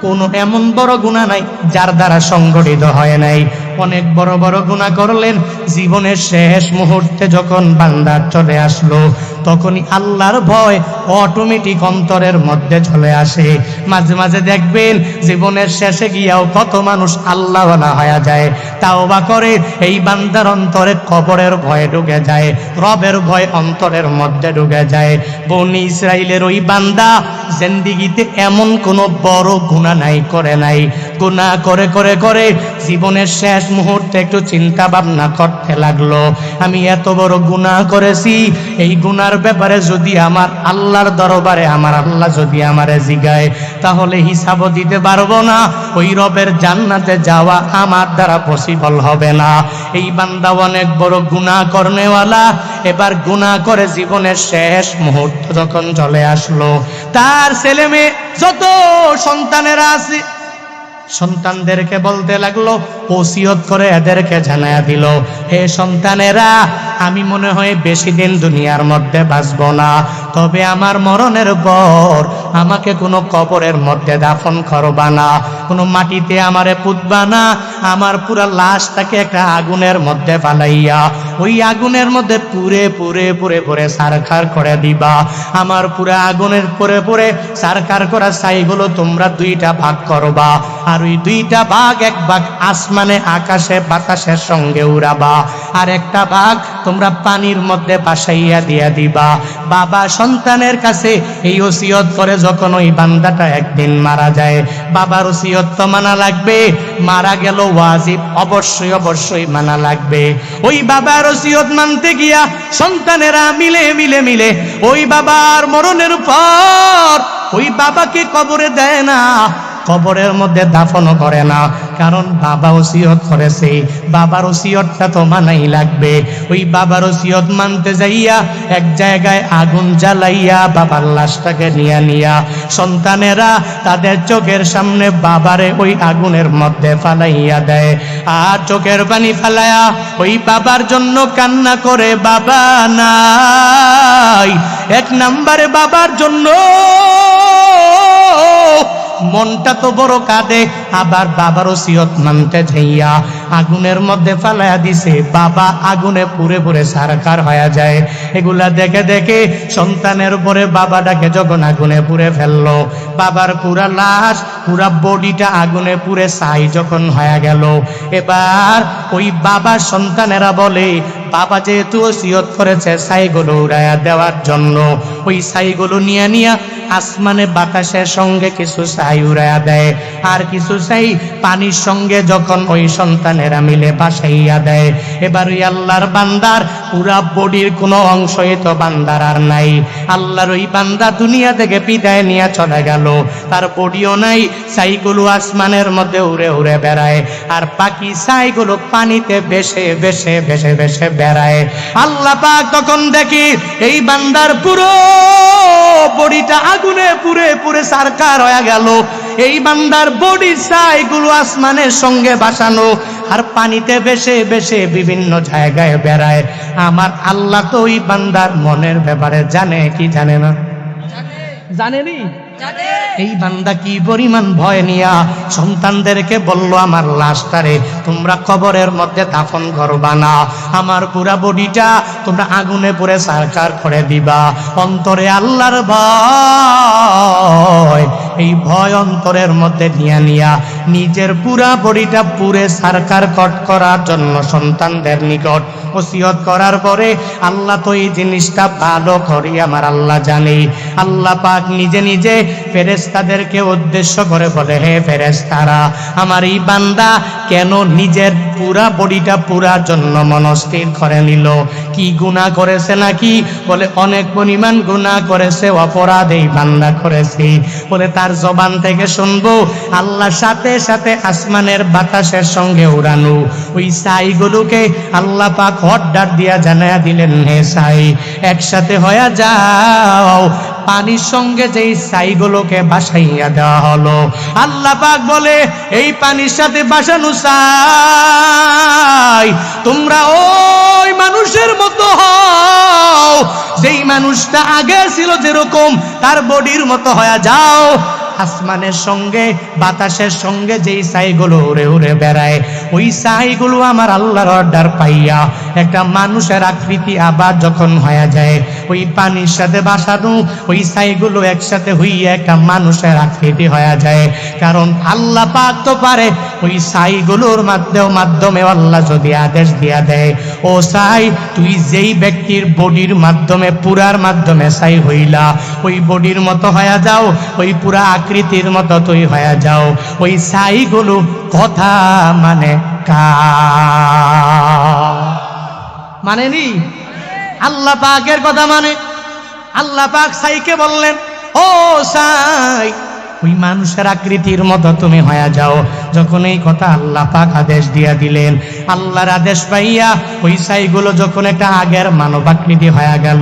কোন এমন বড় গুনাহ নাই যার দ্বারা সংগঠিত হয় নাই। অনেক বড় বড় গুনাহ করলেন, জীবনের শেষ মুহূর্তে যখন বান্দা চলে আসলো তখনই আল্লাহর ভয় অটোমেটিক অন্তরের মধ্যে চলে আসে। মাঝে মাঝে দেখবেন জীবনের শেষে গিয়াও কত মানুষ আল্লাহওয়ালা হয়ে যায়, তাওবা করে, এই বান্দার অন্তরে কবরের ভয় ঢুকে যায়, রবের ভয় অন্তরের মধ্যে ঢুকে যায়। বনি ইসরাইলের ওই বান্দা জিন্দেগিতে এমন কোনো বড় গুনাহ নাই করে নাই। গুনাহ করে করে করে জীবনের শেষ মুহূর্তে একটু চিন্তা ভাবনা করতে লাগলো, আমি এত বড় গুনাহ করেছি, এই গুনার ব্যাপারে যদি আমার আল্লাহর দরবারে আমার আল্লাহ যদি আমারে জিগায় তাহলে হিসাবও দিতে পারবো না, ওই রবের জান্নাতে যাওয়া আমার দ্বারা পসিবল হবে না। এই বান্দা অনেক বড় গুনাহ করনেওয়ালা, এবার গুনাহ করে জীবনের শেষ মুহূর্ত যখন চলে আসলো, তার ছেলে মেয়ে যত সন্তানেরা আছে সন্তানদেরকে বলতে লাগলো, ওসিয়ত করে এদেরকে জানায়া দিল, হে সন্তানেরা, আমি মনে হয় বেশি দিন দুনিয়ার মধ্যে বাঁচব না, তবে আমার মরণের পর আমাকে কোনো কবরের মধ্যে দাফন করবা না, কোনো মাটিতে আমারে পুঁতবা না, আমার পুরা লাশটাকে একটা আগুনের মধ্যে ফালাইয়া ওই আগুনের মধ্যে পুরে পুরে পুরে পুরে সারখার করে দিবা। আমার পুরা আগুনের পুরে পুরে সারখার করা ছাইগুলো তোমরা দুইটা ভাগ করবা, আর ওই দুইটা ভাগ, এক ভাগ আসমানে আকাশে বাতাসের সঙ্গে উড়াবা, আর একটা ভাগ তোমরা পানির মধ্যে ভাসাইয়া দিয়া দিবা। বাবা সন্তানের কাছে এই ওসিয়ত করে যখন ওই বান্দাটা একদিন মারা যায়, বাবার ওসিয়ত তো মানা লাগবে, মারা গেল ওয়াজিব, অবশ্যই অবশ্যই মানা লাগবে। ওই বাবার ওসিয়ত মানতে গিয়া সন্তানেরা মিলে মিলে মিলে ওই বাবার মরণের পর ওই বাবাকে কবরে দেয় না, কবরের মধ্যে দাফনও করে না, কারণ বাবা ওসিয়ত করেছে, বাবার ওসিয়তটা তো মানাই লাগবে। ওই বাবার ওসিয়ত মানতে যাইয়া এক জায়গায় আগুন জ্বালাইয়া বাবার লাশটাকে নিয়া সন্তানেরা তাদের চোখের সামনে বাবারে ওই আগুনের মধ্যে ফালাইয়া দেয়, আর চোখের পানি ফালাইয়া ওই বাবার জন্য কান্না করে, বাবা নাই। এক নম্বরে বাবার জন্য মনটা তো বড় কাঁদে, আবার বাবার ওসিয়ত মানতে যাইয়া আগুনের মধ্যে ফালাইয়া দিছে। বাবা আগুনে পুড়ে পুড়ে ছারখার হয়ে যায়। এগুলা দেখে দেখে সন্তানের উপরে বাবাটাকে যখন আগুনে পুড়ে ফেললো, বাবার পুরা লাশ পুরা বডিটা আগুনে পুড়ে ছাই যখন হয়ে গেল, এবার ওই বাবার সন্তানেরা বলে বাবা যেহেতু ওসিয়ত করেছে ছাইগুলো উড়াইয়া দেওয়ার জন্য, ওই ছাইগুলো নিয়ে নিয়ে আসমানে বাতাসের সঙ্গে কিছু ছাই উড়াইয়া দেয়, আর কিছু ছাই পানির সঙ্গে যখন ওই সন্তানেরা মিলে বাসাইয়া দেয়। এবার ওই আল্লাহর বান্দার পুরা বডির কোনো অংশই তো বান্দার আর নাই। আল্লাহর ওই বান্দা দুনিয়া থেকে বিদায় নিয়ে চলে গেল, তার বডিও নাই, ছাইগুলো আসমানের মধ্যে উড়ে উড়ে বেড়ায়, আর বাকি ছাইগুলো পানিতে ভেসে ভেসে ভেসে ভেসে বেড়ায়। আল্লাহ পাক তখন দেখি এই বান্দার পুরো বডিটা আগুনে পুড়ে পুড়ে ছারখার হয়ে গেল। এই বান্দার বডির ছাইগুলো আসমানের সঙ্গে ভাসানো আর পানিতে ভেসে ভেসে বিভিন্ন জায়গায় বেড়ায়। আমার আল্লাহ তো ওই বান্দার মনের ব্যাপারে জানে কি জানে না? জানেনি? এই বান্দা কি পরিমাণ ভয় নিয়া সন্তানদেরকে বলল, আমার লাশটারে তোমরা কবরের মধ্যে দাফন করবা না, আমার পুরা বডিটা তোমরা আগুনে পুড়ে ছারখার করে দিবা। অন্তরে আল্লাহর ভয়, এই ভয় অন্তরের মধ্যে নিয়া নিয়া নিজের পুরা বডিটা পুড়ে ছারখার করার জন্য সন্তানদের নিকট ওসিয়ত করার পরে আল্লাহ তো এই জিনিসটা ভালো করে আমার আল্লাহ জানে। আল্লাহ পাক নিজে নিজে ফেরেশতাদেরকে উদ্দেশ্য করে বলে, হে ফেরেশতারা, আমার এই বান্দা কেন নিজের পুরা বডিটা পুরার জন্য মনস্থির করে নিল? কি গুনাহ করেছে নাকি? বলে অনেক পরিমাণ গুনাহ করেছে, অপরাধ এই বান্দা করেছে। বলে তার জবান থেকে শুনবো আল্লাহ সাথে সাথে আসমানের বাতাসের সঙ্গে উড়ানো ওই ছাইগুলোকে আল্লাহ পাক অর্ডার দিয়া জানায়া দিলেন, হে ছাই একসাথে হয়ে যাও। পানির সঙ্গে যেই ছাইগুলোকে বাসাইয়া দেওয়া হলো, আল্লাহ পাক বলে এই পানির সাথে বাসানো ছাই তোমরা ওই মানুষের মতো হও, যেই মানুষটা আগে ছিল যেরকম তার বডির মতো হয়ে যাও। আসমানের সঙ্গে বাতাসের সঙ্গে যেই ছাইগুলো উড়ে উড়ে বেড়ায়, ওই ছাইগুলো আমার আল্লাহর অর্ডার পাইয়া একটা মানুষের আকৃতি আবার যখন হয়ে যায়, ওই পানির সাথে বাসানো ওই ছাইগুলো একসাথে হইয়া একটা মানুষের আকৃতি হয়ে যায়। কারণ আল্লাহ পাক তো পারে ওই ছাইগুলোর মাধ্যমে আল্লাহ যদি আদেশ দিয়া দেয়, ও ছাই তুই যেই ব্যক্তির বডির মাধ্যমে পুরার মাধ্যমে ছাই হইলা, ওই বডির মতো হয়ে যাও, ওই পুরা আকৃতির মতো তুই হয়ে যাও। ওই ছাইগুলো কথা মানে মানেনি? আল্লাহ পাকের কথা মানে। আল্লাহ পাক ছাইকে বললেন, ও ছাই ওই মানুষের আকৃতির মতো তুমি হয়ে যাও। যখন এই কথা আল্লাহ পাক আদেশ দিয়া দিলেন, আল্লাহর আদেশ পাইয়া ওই ছাইগুলো যখন একটা আগের মানব আকৃতি হয়ে গেল,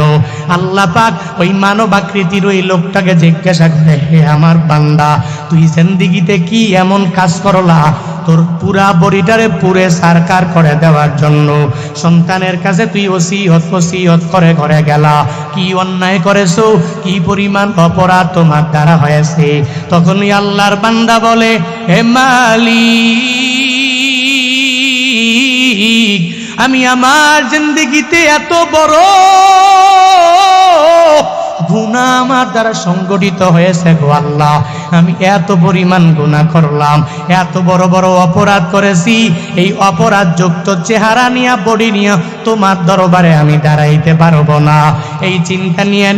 আল্লাহ পাক ওই মানব আকৃতির ওই লোকটাকে জিজ্ঞাসা করে, হে আমার বান্দা, তুই জিন্দেগিতে কি এমন কাজ করলা তোর পুরা বডিটারে পুরে সারকার করে দেওয়ার জন্য? সন্তানের কাছে তুই ওসিয়ত করে ঘরে গেলা, কি অন্যায় করেছো, কি পরিমাণ অপরাধ তোমার দ্বারা হয়েছে? তখনই আল্লাহর বান্দা বলে, হে মালিক, আমি আমার জিন্দেগিতে এত বড় গুনাহ আমার দ্বারা সংগঠিত হয়েছে গো আল্লাহ, আমি এত পরিমাণ গুনাহ করলাম, এত বড় বড় অপরাধ করেছি, এই অপরাধ যুক্ত চেহারা নিয়ে বডি নিয়ে তোমার দরবারে আমি দাঁড়াইতে পারবো না। এই চিন্তা নিয়ে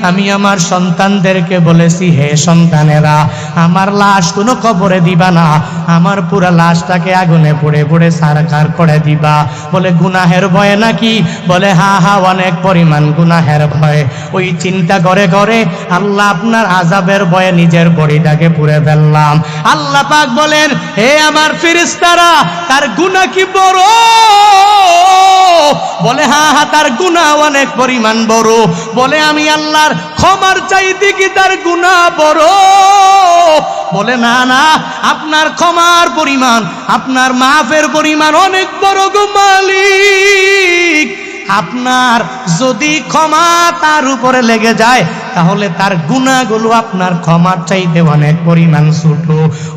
আমি আমার সন্তানদেরকে বলেছি, হে সন্তানেরা, আমার লাশ কোনো কবরে দিবা না, আমার পুরা লাশটাকে আগুনে পুড়ে পুড়ে ছারখার করে দিবা। বলে গুনাহের ভয় নাকি? বলে হা হা, অনেক পরিমাণ গুনাহের ভয়। ওই চিন্তা করে করে আল্লাহ আপনার আযাবের ভয়ে নিজের বডিটাকে পুড়ে ফেললাম। আল্লাহ পাক বলেন, হে আমার ফেরেশতারা, তার গুনাহ কি বড়? বলে হ্যাঁ হ্যাঁ, তার গুনাহ অনেক পরিমাণ বড়। বলে আমি আল্লাহর ক্ষমার চাইতে কি তার গুনাহ বড়? বলে না না, আপনার ক্ষমার পরিমাণ, আপনার মাফের পরিমাণ অনেক বড় গো মালিক। আপনার যদি ক্ষমা তার উপরে লেগে যায় তাহলে তার গুনাহগুলো আপনার ক্ষমা চাইতে অনেক পরিমাণ ছোট।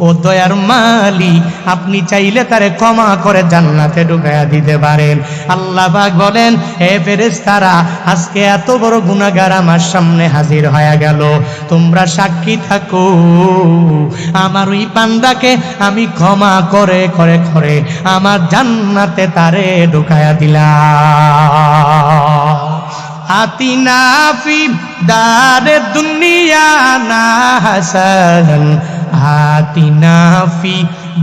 ও দয়ার মালিক, আপনি চাইলে তারে ক্ষমা করে জান্নাতে ঢুকাইয়া দিতে পারেন। আল্লাহ পাক বলেন, হে ফেরেশতারা, আজকে এত বড় গুনাহগার আমার সামনে হাজির হয়ে গেল, তোমরা সাক্ষী থাকো, আমার ওই বান্দাকে আমি ক্ষমা করে করে করে আমার জান্নাতে তারে ঢুকাইয়া দিলাম। আতিনা ফি দারে দুনিয়া না হাসান, আতিনা ফি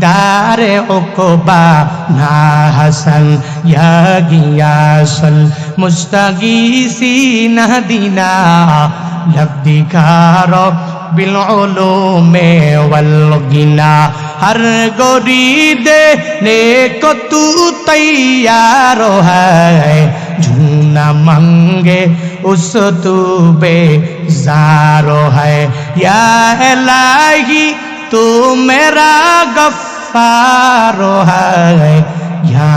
দারে উকবা না হাসান, ইয়া গিয়াসুল মুস্তাগীসিন দিনা লব্দিকার বিল উলুমে ওয়াল গিনা, हर गोरी देने को तू तैयार है, झूना मांगे उस तू बेजारो है, या इलाही तू मेरा गफ्फारो है, या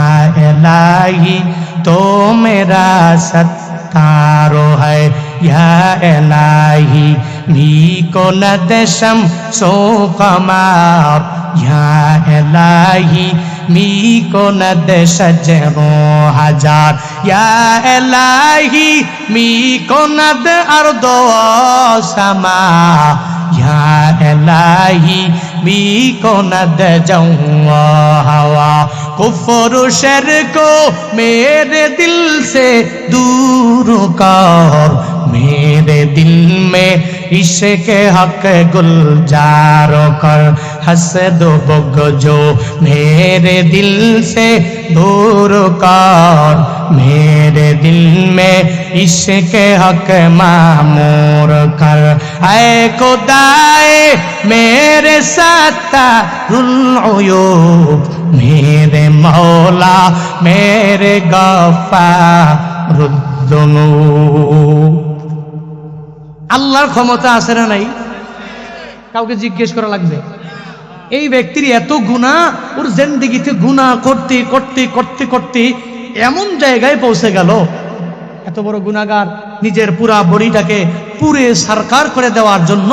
इलाही तो मेरा सत्तारो है, या इलाही मी को न देशम सो कमार, या इलाही मी को न दे सजरों हजार, या इलाही मी को न दे अर्दो समा, या इलाही मी को न दे जाऊं हवा, कुफ्र शर को मेरे दिल से दूर कर, मेरे दिल में इश्क हक गुलजार कर, हसद बुग़्ज़ो मेरे दिल से दूर कर, मेरे दिल में इश्क हक मामूर कर, ऐ खुदाए मेरे सत्तारुल उयूब, मेरे मौला मेरे गफ्फारुद दुनूब। আল্লাহর ক্ষমতা আছে না নাই? কাউকে জিজ্ঞেস করা লাগবে? এই ব্যক্তির এত গুনাহ, ওর জিন্দেগিতে গুনাহ করতে করতে করতে করতে এমন জায়গায় পৌঁছে গেল, এত বড় গুনাহগার নিজের পুরা বডিটাকে পুরে সারকার করে দেওয়ার জন্য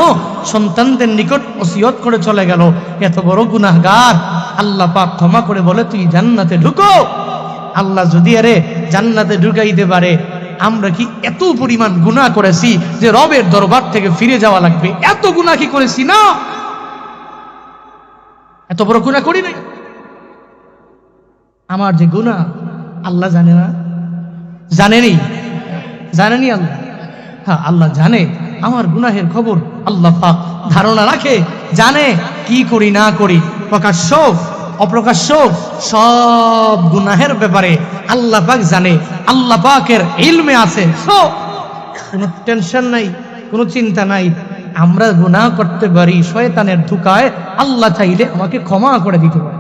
সন্তানদের নিকট ওসিয়ত করে চলে গেল। এত বড় গুনাহগার আল্লাহ পাক ক্ষমা করে বলে, তুই জান্নাতে ঢুকো। আল্লাহ যদি আরে জান্নাতে ঢুকাইতে পারে, আমরা কি এত পরিমাণ গুনাহ করেছি যে রবের দরবার থেকে ফিরে যাওয়া লাগবে? এত গুনাহ কি করেছি না? এত বড় গুনাহ করি নাই? আমার যে গুনাহ আল্লাহ জানে না? জানেনি? জানেনি আল্লাহ? হ্যাঁ, আল্লাহ জানে আমার গুনাহের খবর। আল্লাহ পাক ধারণা রাখে, জানে কি করি না করি, প্রকাশ্য অপ্রকাশ্য সব গুনাহের ব্যাপারে আল্লাহ পাক জানে। আল্লাহ পাকের ইলমে আছে, কোনো টেনশন নাই, কোনো চিন্তা নাই। আমরা গুনাহ করতে পারি শয়তানের ধোঁকায়, আল্লাহ চাইলে আমাকে ক্ষমা করে দিতে পারে।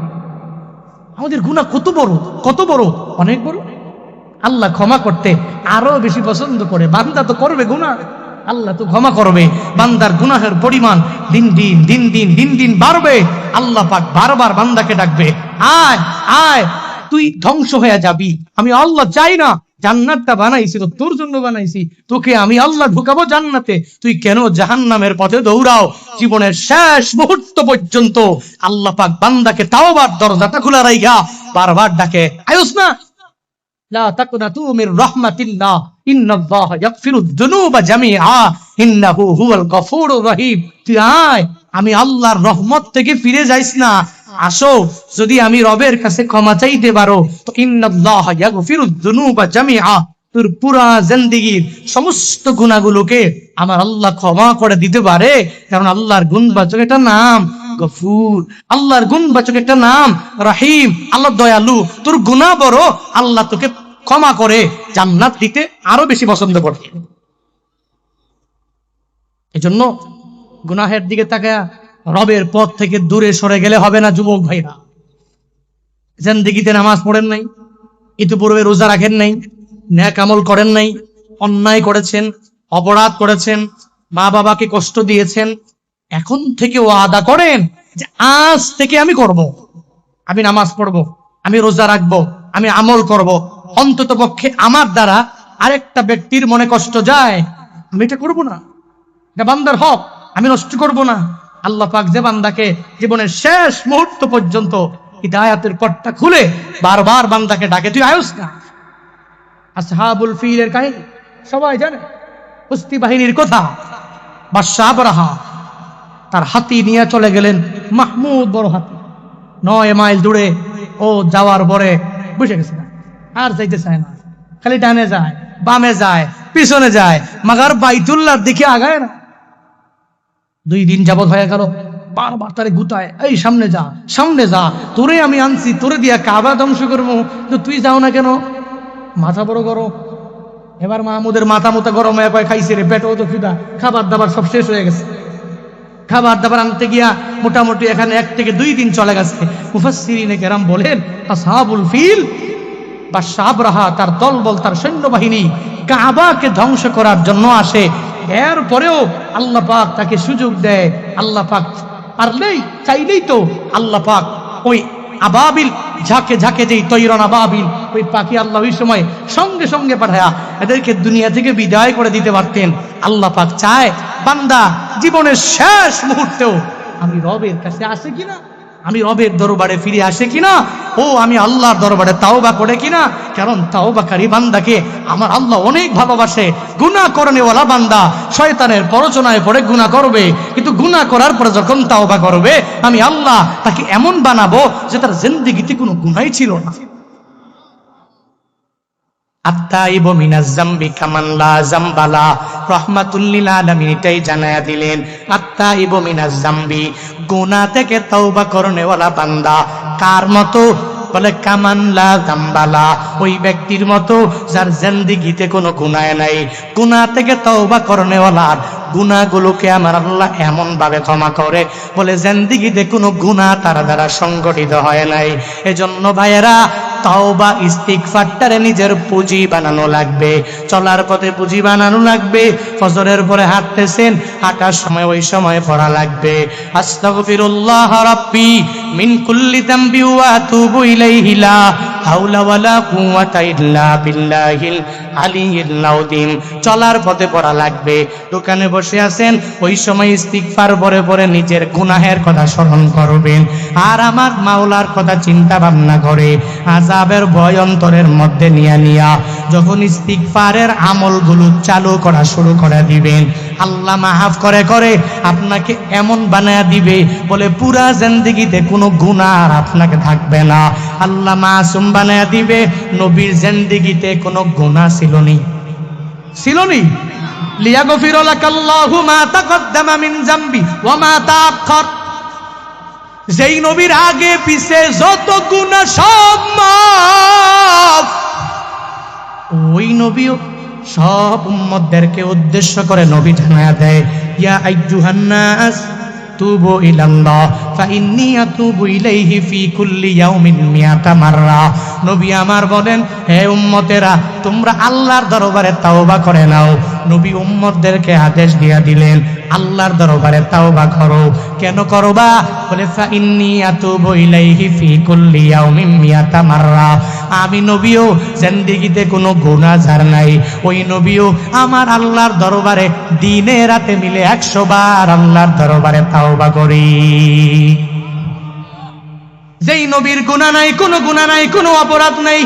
আমাদের গুনাহ কত বড়, কত বড়, অনেক বড়। আল্লাহ ক্ষমা করতে আরো বেশি পছন্দ করে। বান্দা তো করবে গুনাহ, আল্লাহ তো ক্ষমা করবে। বান্দার গুনাহের পরিমাণ দিন দিন দিন দিন দিন দিন বাড়বে। আল্লাহ পাক বারবার বান্দাকে ডাকবে, আয় আয়, তুই ধ্বংস হয়ে যাবি। আমি আল্লাহ চাই না, জান্নাতটা বানাইছি তো তোর জন্য বানাইছি, তোকে আমি আল্লাহ ঢুকাবো জান্নাতে, তুই কেন জাহান্নামের পথে দৌড়াও? জীবনের শেষ মুহূর্ত পর্যন্ত আল্লাহ পাক বান্দাকে তাওবার দরজাটা খোলা রাইখা বারবার ডাকে, আয়ুস না, লা তাকনাতু মির রাহমাতিল্লাহ, ইন্নাল্লাহা ইয়াগফিরুদ যুনুবা জামিআ, ইন্নাহু হুয়াল গফুরুর রহিম। তুই আয়, আমি আল্লাহর রহমত থেকে ফিরে যাইস না, আসো। যদি আমি রবের কাছে ক্ষমা চাইতে পারো তো ইন্নাল্লাহা ইয়াগফিরুদ যুনুবা জামিআ, তোর পুরা জিন্দেগীর সমস্ত গুনাহগুলোকে আমার আল্লাহ ক্ষমা করে দিতে পারে। কারণ আল্লাহর গুণবাচক একটা নাম গফুর, আল্লাহর গুণবাচক একটা নাম রহিম। আল্লাহ দয়ালু, তোর গুনাহ বড়, আল্লাহ তোকে ক্ষমা করে জান্নাত দিতে আরো বেশি পছন্দ করে। এজন্য গুনাহের দিকে তাকায়া রবের পথ থেকে দূরে সরে গেলে হবে না। যুবক ভাইরা, জিন্দেগিতে নামাজ পড়েন নাই, ইতিপূর্বে রোজা রাখেন নাই, নেক আমল করেন নাই, অন্যায় করেছেন, অপরাধ করেছেন, মা বাবাকে কষ্ট দিয়েছেন, এখন থেকে ওয়াদা করেন যে আজ থেকে আমি করব, আমি নামাজ পড়ব, আমি রোজা রাখবো, আমি আমল করব। অন্তত পক্ষে আমার দ্বারা আরেকটা ব্যক্তির মনে কষ্ট যায়, আমি এটা করব না। এটা বান্দার হক, আমি নষ্ট করব না। আল্লাহ পাক যে বান্দাকে জীবনের শেষ মুহূর্ত পর্যন্ত হিদায়াতের পথটা খুলে বারবার বান্দাকে ডাকে, তুই আয়ুস না। আসহাবুল ফিলের কাহিনী সবাই জানে, কুস্তি বাহিনীর কথা। বাদশাহ আবরাহা তার হাতি নিয়ে চলে গেলেন, মাহমুদ বড় হাতি, 9 মাইল দূরে। ও যাওয়ার পরে বসে গেছে, আর যাইতে চায় না, খালি ডানে যায়, বামে যায়, পিছনে যায়, মাগার বাইতুল্লাহর দিকে আগায় না। 2 দিন যাবত হয়ে গেল, বারবার তারে গুতায়, এই সামনে যা, সামনে যা, তোরে আমি আনছি, তোরে দিয়া কাবা ধ্বংস করবো, তো তুই যাও না কেন? মাথা বড় গরম। এবার মাহমুদের মাথা মতো গরম হয়ে কয়, খাইছে রে, পেটও তো খিদা, খাবার দাবার সব শেষ হয়ে গেছে। খাবার দাবার আনতে গিয়া মোটামুটি এখানে 1 থেকে 2 দিন চলে গেছে। মুফাসসিরিনে কেরাম বলেন, আসহাবুল ফিল, বাদশাহ আবরাহা তার দলবল, তার সৈন্যবাহিনী কাবাকে ধ্বংস করার জন্য আসে। এরপরেও আল্লাহ পাক তাকে সুযোগ দেয়। আল্লাহ পাক পারলেই, চাইলেই তো আল্লাহ পাক ওই আবাবিল, ঝাঁকে ঝাঁকে যেই তৈরন আবাবিল, ওই পাখি আল্লাহ ওই সময় সঙ্গে সঙ্গে পাঠায়া এদেরকে দুনিয়া থেকে বিদায় করে দিতে পারতেন। আল্লাহ পাক চায় বান্দা জীবনের শেষ মুহূর্তেও আমি রবের কাছে আসে কিনা, আমি রবের দরবারে ফিরে আসে কিনা, ও আমি আল্লাহর দরবারে তাওবা করে কিনা। কারণ তাওবাকারী বান্দাকে আমার আল্লাহ অনেক ভালোবাসে। গুনাহ করনেওয়ালা বান্দা শয়তানের প্ররোচনায় পড়ে গুনাহ করবে, কিন্তু গুনাহ করার পরে যখন তাওবা করবে, আমি আল্লাহ তাকে এমন বানাবো যে তার জিন্দেগিতে কোনো গুনাহই ছিল না। আত্তাইবু মিনাজ যামবি কামান লা যামবালা, রাহমাতুল লিল আলামিন এটাই জানায়া দিলেন। আত্তাইবু মিনাজ যামবি, গুনাহ থেকে তওবা করনেওয়ালা বান্দা কার মতো? বলে কামান লা যামবালা, ওই ব্যক্তির মতো যার জিন্দেগিতে কোনো গুনাহ নাই। গুনাহ থেকে তওবা করনেওয়ালার গুনাহগুলোকে আমার আল্লাহ এমন ভাবে ক্ষমা করে, বলে জিন্দেগিতে কোনো গুনাহ তার দ্বারা সংগঠিত হয় নাই। এজন্য ভাইয়েরা, তাওবা ইস্তিগফারটারে নিজের পুঁজি বানানো লাগবে, চলার পথে পুঁজি বানানো লাগবে। ফজরের পরে হাঁটতেছেন, হাঁটার সময় ওই সময় পড়া লাগবে, আস্তাগফিরুল্লাহ রাব্বি মিন কুল্লি যামবি ওয়া আতুবু ইলাইহি লা হাওলা ওয়ালা কুওয়াতা ইল্লা বিল্লাহিল আলিয়্যিল আযীম। চলার পথে পড়া লাগবে। দোকানে বসে আছেন, ওই সময় ইস্তিগফার পরে পরে নিজের গুনাহের কথা স্মরণ করবেন, আর আমার মাওলার কথা চিন্তা ভাবনা করে আযাবের ভয় অন্তরের মধ্যে নিয়া যখন ইস্তিগফারের আমলগুলো চালু করা শুরু করে দিবেন, আল্লাহ মাফ করে করে আপনাকে এমন বানায়া দিবে, বলে পুরা জিন্দেগিতে কোনো গুনাহ আর আপনাকে থাকবে না। আল্লাহ মাসুম বানায়া দিবে। নবীর জিন্দেগিতে কোনো গুনাহ ছিল নি। লিয়াগফির লাকাল্লাহু মা তাকদ্দামা মিন যামবি ওয়া মা তাআখার, যেই নবীর আগে পিছে যত গুনাহ সব মাফ। ওই নবীও সব উম্মতদেরকে উদ্দেশ্য করে নবী জানায়া দেয়, ইয়া আইয়ুহান নাস তুবু ইলাল্লাহ ফাইন্নী আতুবু ইলাইহি ফি কুল্লি ইয়াউমিন মিয়াতা মাররা। নবী আমার বলেন, হে উম্মতেরা, তোমরা আল্লাহর দরবারে তাওবা করে নাও। নবী উম্মতদেরকে আদেশ দিয়া দিলেন, আল্লাহর দরবারে তাওবা করো। কেন করবা? বলে ফাইন্নী আতুবু ইলাইহি ফি কুল্লি ইয়াউমিন মিয়াতা মাররা। আমি নবীও জিন্দেগিতে কোনো গুনাহ যার নাই, ওই নবীও আমার আল্লাহর দরবারে দিনে রাতে মিলে 100 বার আল্লাহর দরবারে তাওবা করি। যেই নবীর গুনাহ নাই, কোনো গুনাহ নাই, কোনো অপরাধ নাই,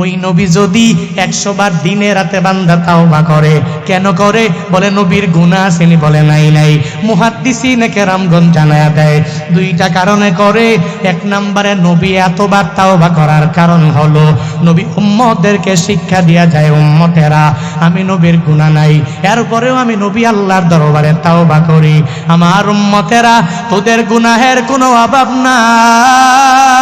ওই নবী যদি 100 বার দিনে রাতে বান্দা তাওবা করে, কেন করে? বলে নবীর গুনাহ আসেনি, বলে নাই। মুহাদ্দিসিনে কেরামগণ জানায়া দেয় 2টা কারণে করে। 1 নম্বরে নবী এতবার তাওবা করার কারণ হলো নবী উম্মতদেরকে শিক্ষা দিয়া যায়, উম্মতেরা আমি নবীর গুনাহ নাই, এরপরেও আমি নবী আল্লাহর দরবারে তাওবা করি। আমার উম্মতেরা, তোদের গুনাহের কোনো অভাব নাই।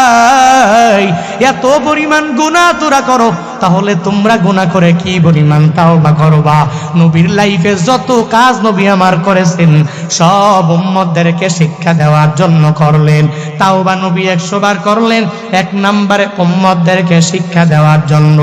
এত পরিমাণ গুনাহ তোরা করো, তাহলে তোমরা গুনাহ করে কি পরিমাণ তাওবা করবা? নবীর লাইফে যত কাজ নবী আমার করেছেন সব উম্মতদেরকে শিক্ষা দেওয়ার জন্য করলেন। তাওবা নবী 100 বার করলেন, 1 নম্বরে উম্মতদেরকে শিক্ষা দেওয়ার জন্য।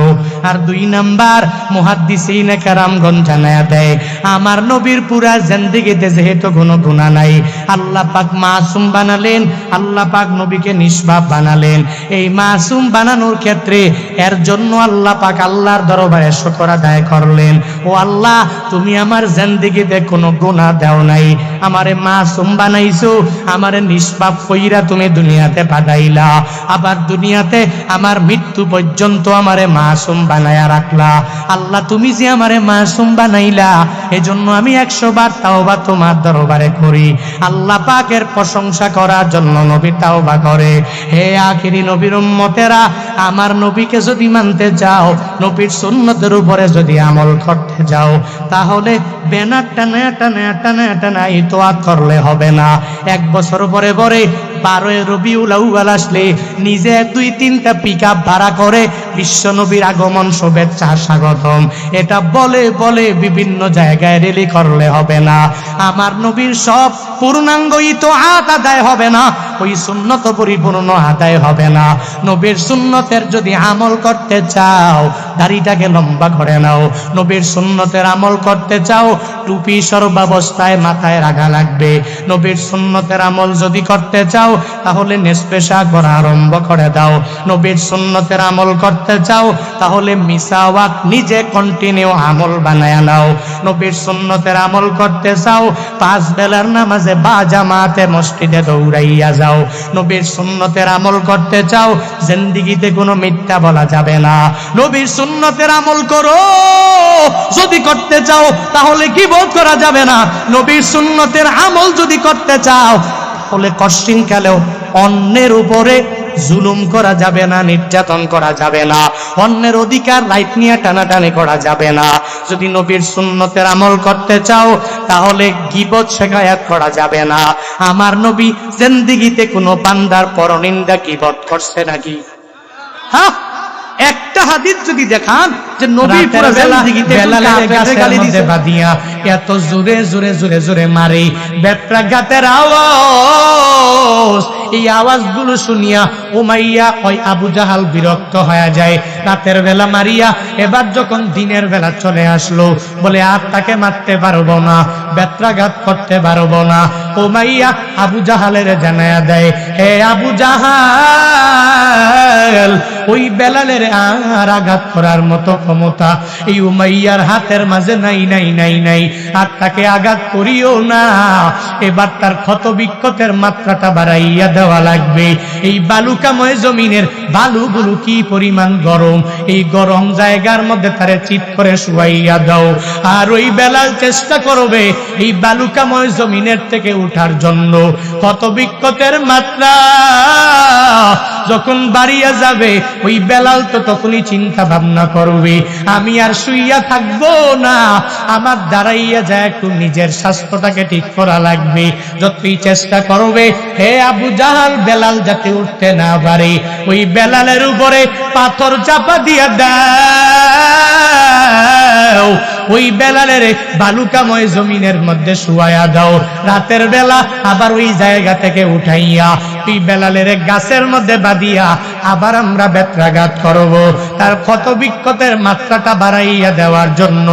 আর 2 নাম্বার মুহাদ্দিসিনে কেরামগণ জানায়া দেয়, আমার নবীর পুরা জিন্দেগিতে যেহেতু কোনো গুনাহ নাই, আল্লাহ পাক মাসুম বানালেন, আল্লাহ পাক নবীকে নিষ্পাপ বানালেন। এই মাসুম বানানোর ক্ষেত্রে এর জন্য আল্লাহ পাক আল্লাহর দরবারে শুকর আদায় করলেন, ও আল্লাহ তুমি আমার জিন্দেগিতে কোনো গুনাহ দাও নাই, আমারে মাসুম বানাইছো, আমারে নিষ্পাপ কইরা তুমি দুনিয়াতে পাঠাইলা, আবার দুনিয়াতে আমার মৃত্যু পর্যন্ত আমারে মাসুম বানায়া রাখলা। আল্লাহ তুমি যে আমারে মাসুম বানাইলা, এজন্য আমি 100 বার তাওবা তোমার দরবারে করি। আল্লাহ পাকের প্রশংসা করার জন্য নবী তাওবা করে। হে আখিরি নবীর উম্মতেরা, আমার নবীকে যদি মানতে যাও, নবীর সুন্নতের উপরে যদি আমল করতে যাও, তাহলে ব্যানার টানা টানা টানা টানা ইতোয়াত করলে হবে না। 1 বছর পরে পরে 12 রবিউল আউয়াল আসলে নিজে 2-3টা পিকআপ ভাড়া করে বিশ্ব নবীর আগমন শুভেচ্ছা স্বাগতম এটা বলে বলে বিভিন্ন জায়গায় রেলি করলে হবে না। আমার নবীর সব পূর্ণাঙ্গ ইতোয়াত আদায় হবে না, ওই সুন্নত পরিপূর্ণ আদায় হবে না। নবীর সুন্নতের যদি আমল করতে চাও, দাড়িটাকে লম্বা করে নাও। নবীর সুন্নতের আমল করতে চাও, টুপি সর্বাবস্থায় মাথায় রাখা লাগবে। নবীর সুন্নতের আমল যদি করতে চাও, তাহলে নিষ্পেশা করা আরম্ভ করে দাও। নবীর সুন্নতের আমল করতে চাও, তাহলে মিসাওয়াক নিজে কন্টিনিউ আমল বানায়া নাও। নবীর সুন্নতের আমল করতে চাও, 5 বেলার নামাজে বা জামাতে মসজিদে দৌড়াইয়া যাও। নবীর সুন্নতের আমল করতে চাও, জিন্দেগিতে কোনো মিথ্যা বলা যাবে না। নবীর সুন্নতের আমল করো, যদি করতে চাও তাহলে গীবত করা যাবে না। নবীর সুন্নতের আমল যদি করতে চাও, তাহলে কষ্টিনকালেও অন্যের উপরে জুলুম করা যাবে না, নির্যাতন করা যাবে না, অন্যের অধিকার রাইট নিয়ে টানাটানি করা যাবে না। যদি নবীর সুন্নতের আমল করতে চাও, তাহলে গীবত শিকায়াত করা যাবে না। আমার নবী জিন্দেগিতে কোনো বান্দার পরনিন্দা গীবত করছে নাকি? হ্যাঁ, একটা হাদিস যদি দেখান যে নবী পুরো জিন্দেগিতে বেলালের গালি দিতে বাদিয়া এত জোরে জোরে জোরে জোরে মারে, বেত্রাঘাতের আওয়াজ, এই আওয়াজগুলো শুনিয়া উমাইয়া ওই আবু জাহাল বিরক্ত হয়ে যায়। রাতের বেলা মারিয়া এবার যখন দিনের বেলা চলে আসলো, বলে আর তাকে মারতে পারবো না, বেত্রাঘাত করতে পারবো না। উমাইয়া আবু জাহালের জানায়া দেয়, হে আবু জাহাল, ওই বেলালের আর আঘাত করার মতো ক্ষমতা এই উমাইয়ার হাতের মাঝে নাই নাই নাই নাই, আর তাকে আঘাত করিও না। এবার তার ক্ষত বিক্ষতের মাত্রাটা বাড়াইয়া দেওয়া লাগবে। এই বালুকাময় জমিনের বালুগুলো কি পরিমাণ গরম, এই গরম জায়গার মধ্যে তারে চিৎ করে শুয়াইয়া দাও। আর ওই বেলাল চেষ্টা করবে এই বালুকাময় জমিনের থেকে উঠার জন্য। ক্ষত বিক্ষতের মাত্রা যখন বাড়িয়া যাবে, ওই বেলাল তো তখনই চিন্তা ভাবনা করবে, আমি আর শুইয়া থাকবো না, আমার দাঁড়াইয়া যায় একটু নিজের স্বাস্থ্যটাকে ঠিক করা লাগবে। যতই চেষ্টা করবে হে আবু জাহাল বেলাল যাতে উঠতে না পারে, ওই বেলালের উপরে পাথর চাপা দিয়া দাও, ওই বেলালের বালুকাময় জমিনের মধ্যে শুয়াইয়া দাও। রাতের বেলা আবার ওই জায়গা থেকে উঠাইয়া ওই বেলালের গাছের মধ্যে বাঁধিয়া আবার আমরা বেত্রাঘাত করব। তার ক্ষত বিক্ষতের মাত্রাটা বাড়াইয়া দেওয়ার জন্য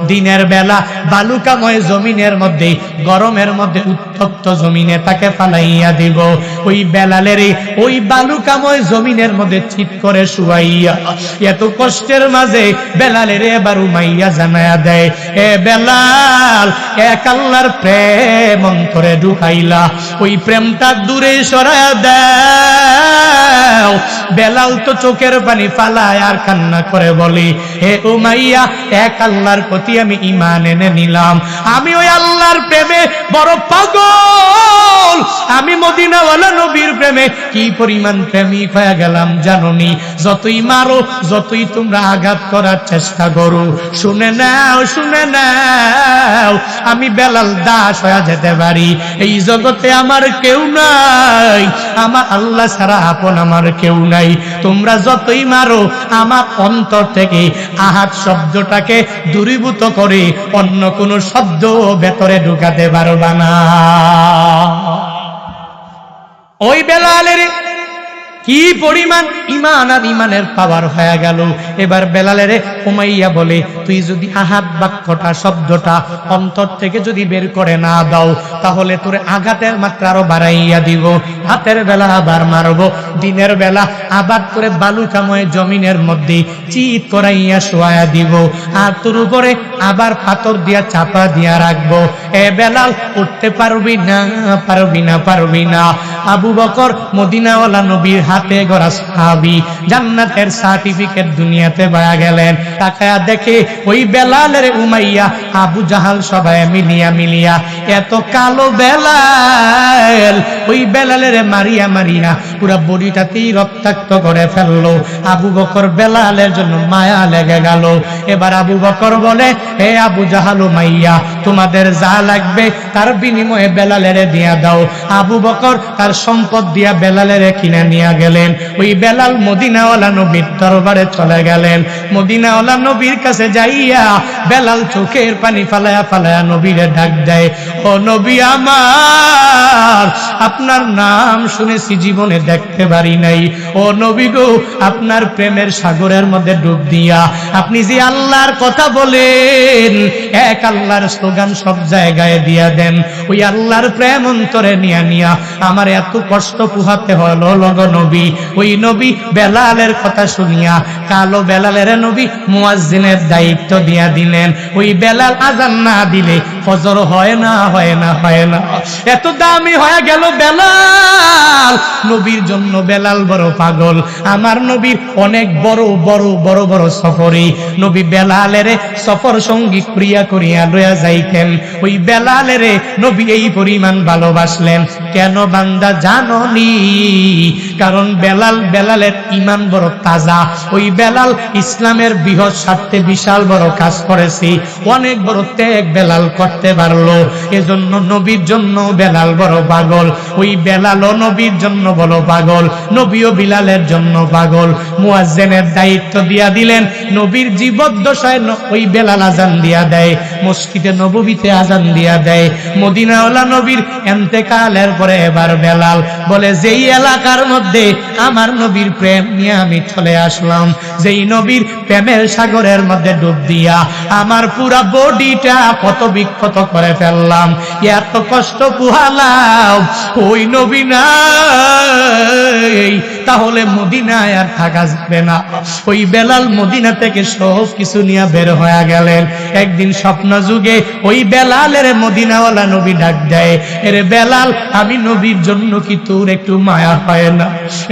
দিনের বেলা বালুকাময় জমিনের মধ্যে, গরমের মধ্যে উত্তপ্ত জমিনে তাকে ফালাইয়া দিব। ওই বেলালের ওই বালুকাময় জমিনের মধ্যে চিৎ করে শুয়াইয়া এত কষ্টের মাঝে বেলালের এবার উমাইয়া জানায়া দেয়, এ বেলাল, এক আল্লাহর প্রেম অন্তরে ঢুকাইলা, ওই প্রেমটা দূরে সরায়া দাও। বেলাল তো চোখের পানি ফালায় আর কান্না করে বলি, হে উমাইয়া, এক আল্লাহর প্রতি আমি ঈমান এনে নিলাম, আমি ওই আল্লাহর প্রেমে বড় পাগল, পাগল, আমি মদিনাওয়ালা নবীর প্রেমে কি পরিমাণ প্রেমিক হয়ে গেলাম জানোনি? যতই মারো, যতই তোমরা আঘাত করার চেষ্টা করো, শুনে নাও, শুনে নাও, আমি বেলাল দাস হয়ে যেতে পারি। এই জগতে আমার কেউ নাই, আমার আল্লাহ ছাড়া আপন আমার কেউ নাই। তোমরা যতই মারো, আমার অন্তর থেকে আহাত শব্দটাকে দূরীভূত করে অন্য কোনো শব্দ ভেতরে ঢুকাতে পারবা না। ওই বেলালের কি পরিমাণ ঈমান আর ঈমানের পাওয়ার হয়ে গেল। এবার বেলালের উমাইয়া বলে, তুই যদি আহাত বাক্যটা শব্দটা অন্তর থেকে যদি বের করে না দাও, তাহলে তোর আঘাতের মাত্রা আরো বাড়াইয়া দিব। রাতের বেলা আবার মারবো, দিনের বেলা আবার করে বালুকাময় জমিনের মধ্যে চিৎ করাইয়া শোয়া দিব, আর তোর উপরে আবার পাথর দিয়া চাপা দিয়া রাখবো। এ বেলাল উঠতে পারবি না, পারবি না, পারবি না। আবু বকর মদিনাওয়ালা নবীর হাতে গড়া সাহাবী, জান্নাতের সার্টিফিকেট দুনিয়াতে পাওয়া গেলেন। তাকায়া দেখে ওই বেলালের উমাইয়া আবু জাহাল সবাই মিলিয়া এত কালো বেলাল, ওই বেলালের মারিয়া মারিয়া পুরা বডিটাতেই রক্তাক্ত করে ফেললো। আবু বকর বেলালের জন্য মায়া লেগে গেল। এবার আবু বকর বলে, হে আবু জাহাল উমাইয়া, তোমাদের যা লাগবে তার বিনিময়ে বেলালের দিয়া দাও। আবু বকর তার সম্পদ দিয়া বেলালের কিনে নিয়ে গেলেন। ওই বেলাল মদিনাওয়ালা নবীর দরবারে চলে গেলেন। মদিনাওয়ালা নবীর কাছে যাইয়া বেলাল চোখের পানি ফালায়া ফালায়া নবীরে ডাক দেয়, ও নবী আমার, আপনার নাম শুনেছি, জীবনে দেখতে পারি নাই। ও নবী গো, আপনার প্রেমের সাগরের মধ্যে ডুব দিয়া আপনি যে আল্লাহর কথা বলেন, এক আল্লাহর স্লোগান সব জায়গায় দিয়া দেন, ওই আল্লাহর প্রেম অন্তরে নিয়া আমার এত কষ্ট পোহাতে হলো লগ নবী। ওই নবী বেলালের কথা শুনিয়া কালো বেলালের নবী মুয়াজ্জিনের দায়িত্ব দিয়া দিলেন। ওই বেলাল আজান না দিলে ফজর হয় না, হয় না, হয় না। এত দামি হয়ে গেল বেলাল। নবীর জন্য বেলাল বড় পাগল। আমার নবীর অনেক বড় বড় বড় বড় সফরে নবী বেলালের সফর সঙ্গী করিয়া লইয়া যাইতেন। ওই বেলালের নবী এই পরিমাণ ভালোবাসলেন। কেন বান্দা জাননি? কারণ বেলালের ঈমান বড় তাজা। ওই বেলাল ইসলামের বৃহৎ স্বার্থে বিশাল বড় কাজ করেছে, অনেক বড় ত্যাগ বেলাল করতে পারলো। এজন্য নবীর জন্য বেলাল বড় পাগল। ওই বেলালও নবীর জন্য বড় পাগল, নবীও বিলালের জন্য পাগল। মুয়াজ্জিনের দায়িত্ব দিয়া দিলেন। নবীর জীবদ্দশায় ওই বেলাল আজান দিয়া দেয়, মসজিদে নববীতে আজান দিয়া দেয়। মদিনাওয়ালা নবীর ইন্তেকালের পরে এবার বেলাল বলে, যেই এলাকার মধ্যে আমার নবীর প্রেম নিয়ে আমি চলে আসলাম, যেই নবীর প্রেমের সাগরের মধ্যে ডুব দিয়া আমার পুরা বডিটা কত বিক্ষত করে ফেললাম, এত কষ্ট পোহালাম, ওই নবী নাই, তাহলে মদিনায় আর থাকা যাবে না। ওই বেলাল মদিনা থেকে সব কিছু নিয়ে বের হয়ে গেলেন। একদিন স্বপ্ন যুগে ওই বেলালের মদিনাওয়ালা নবী ডাক দেয়, এরে বেলাল, আমি নবীর জন্য কি তোর একটু মায়া হয় না?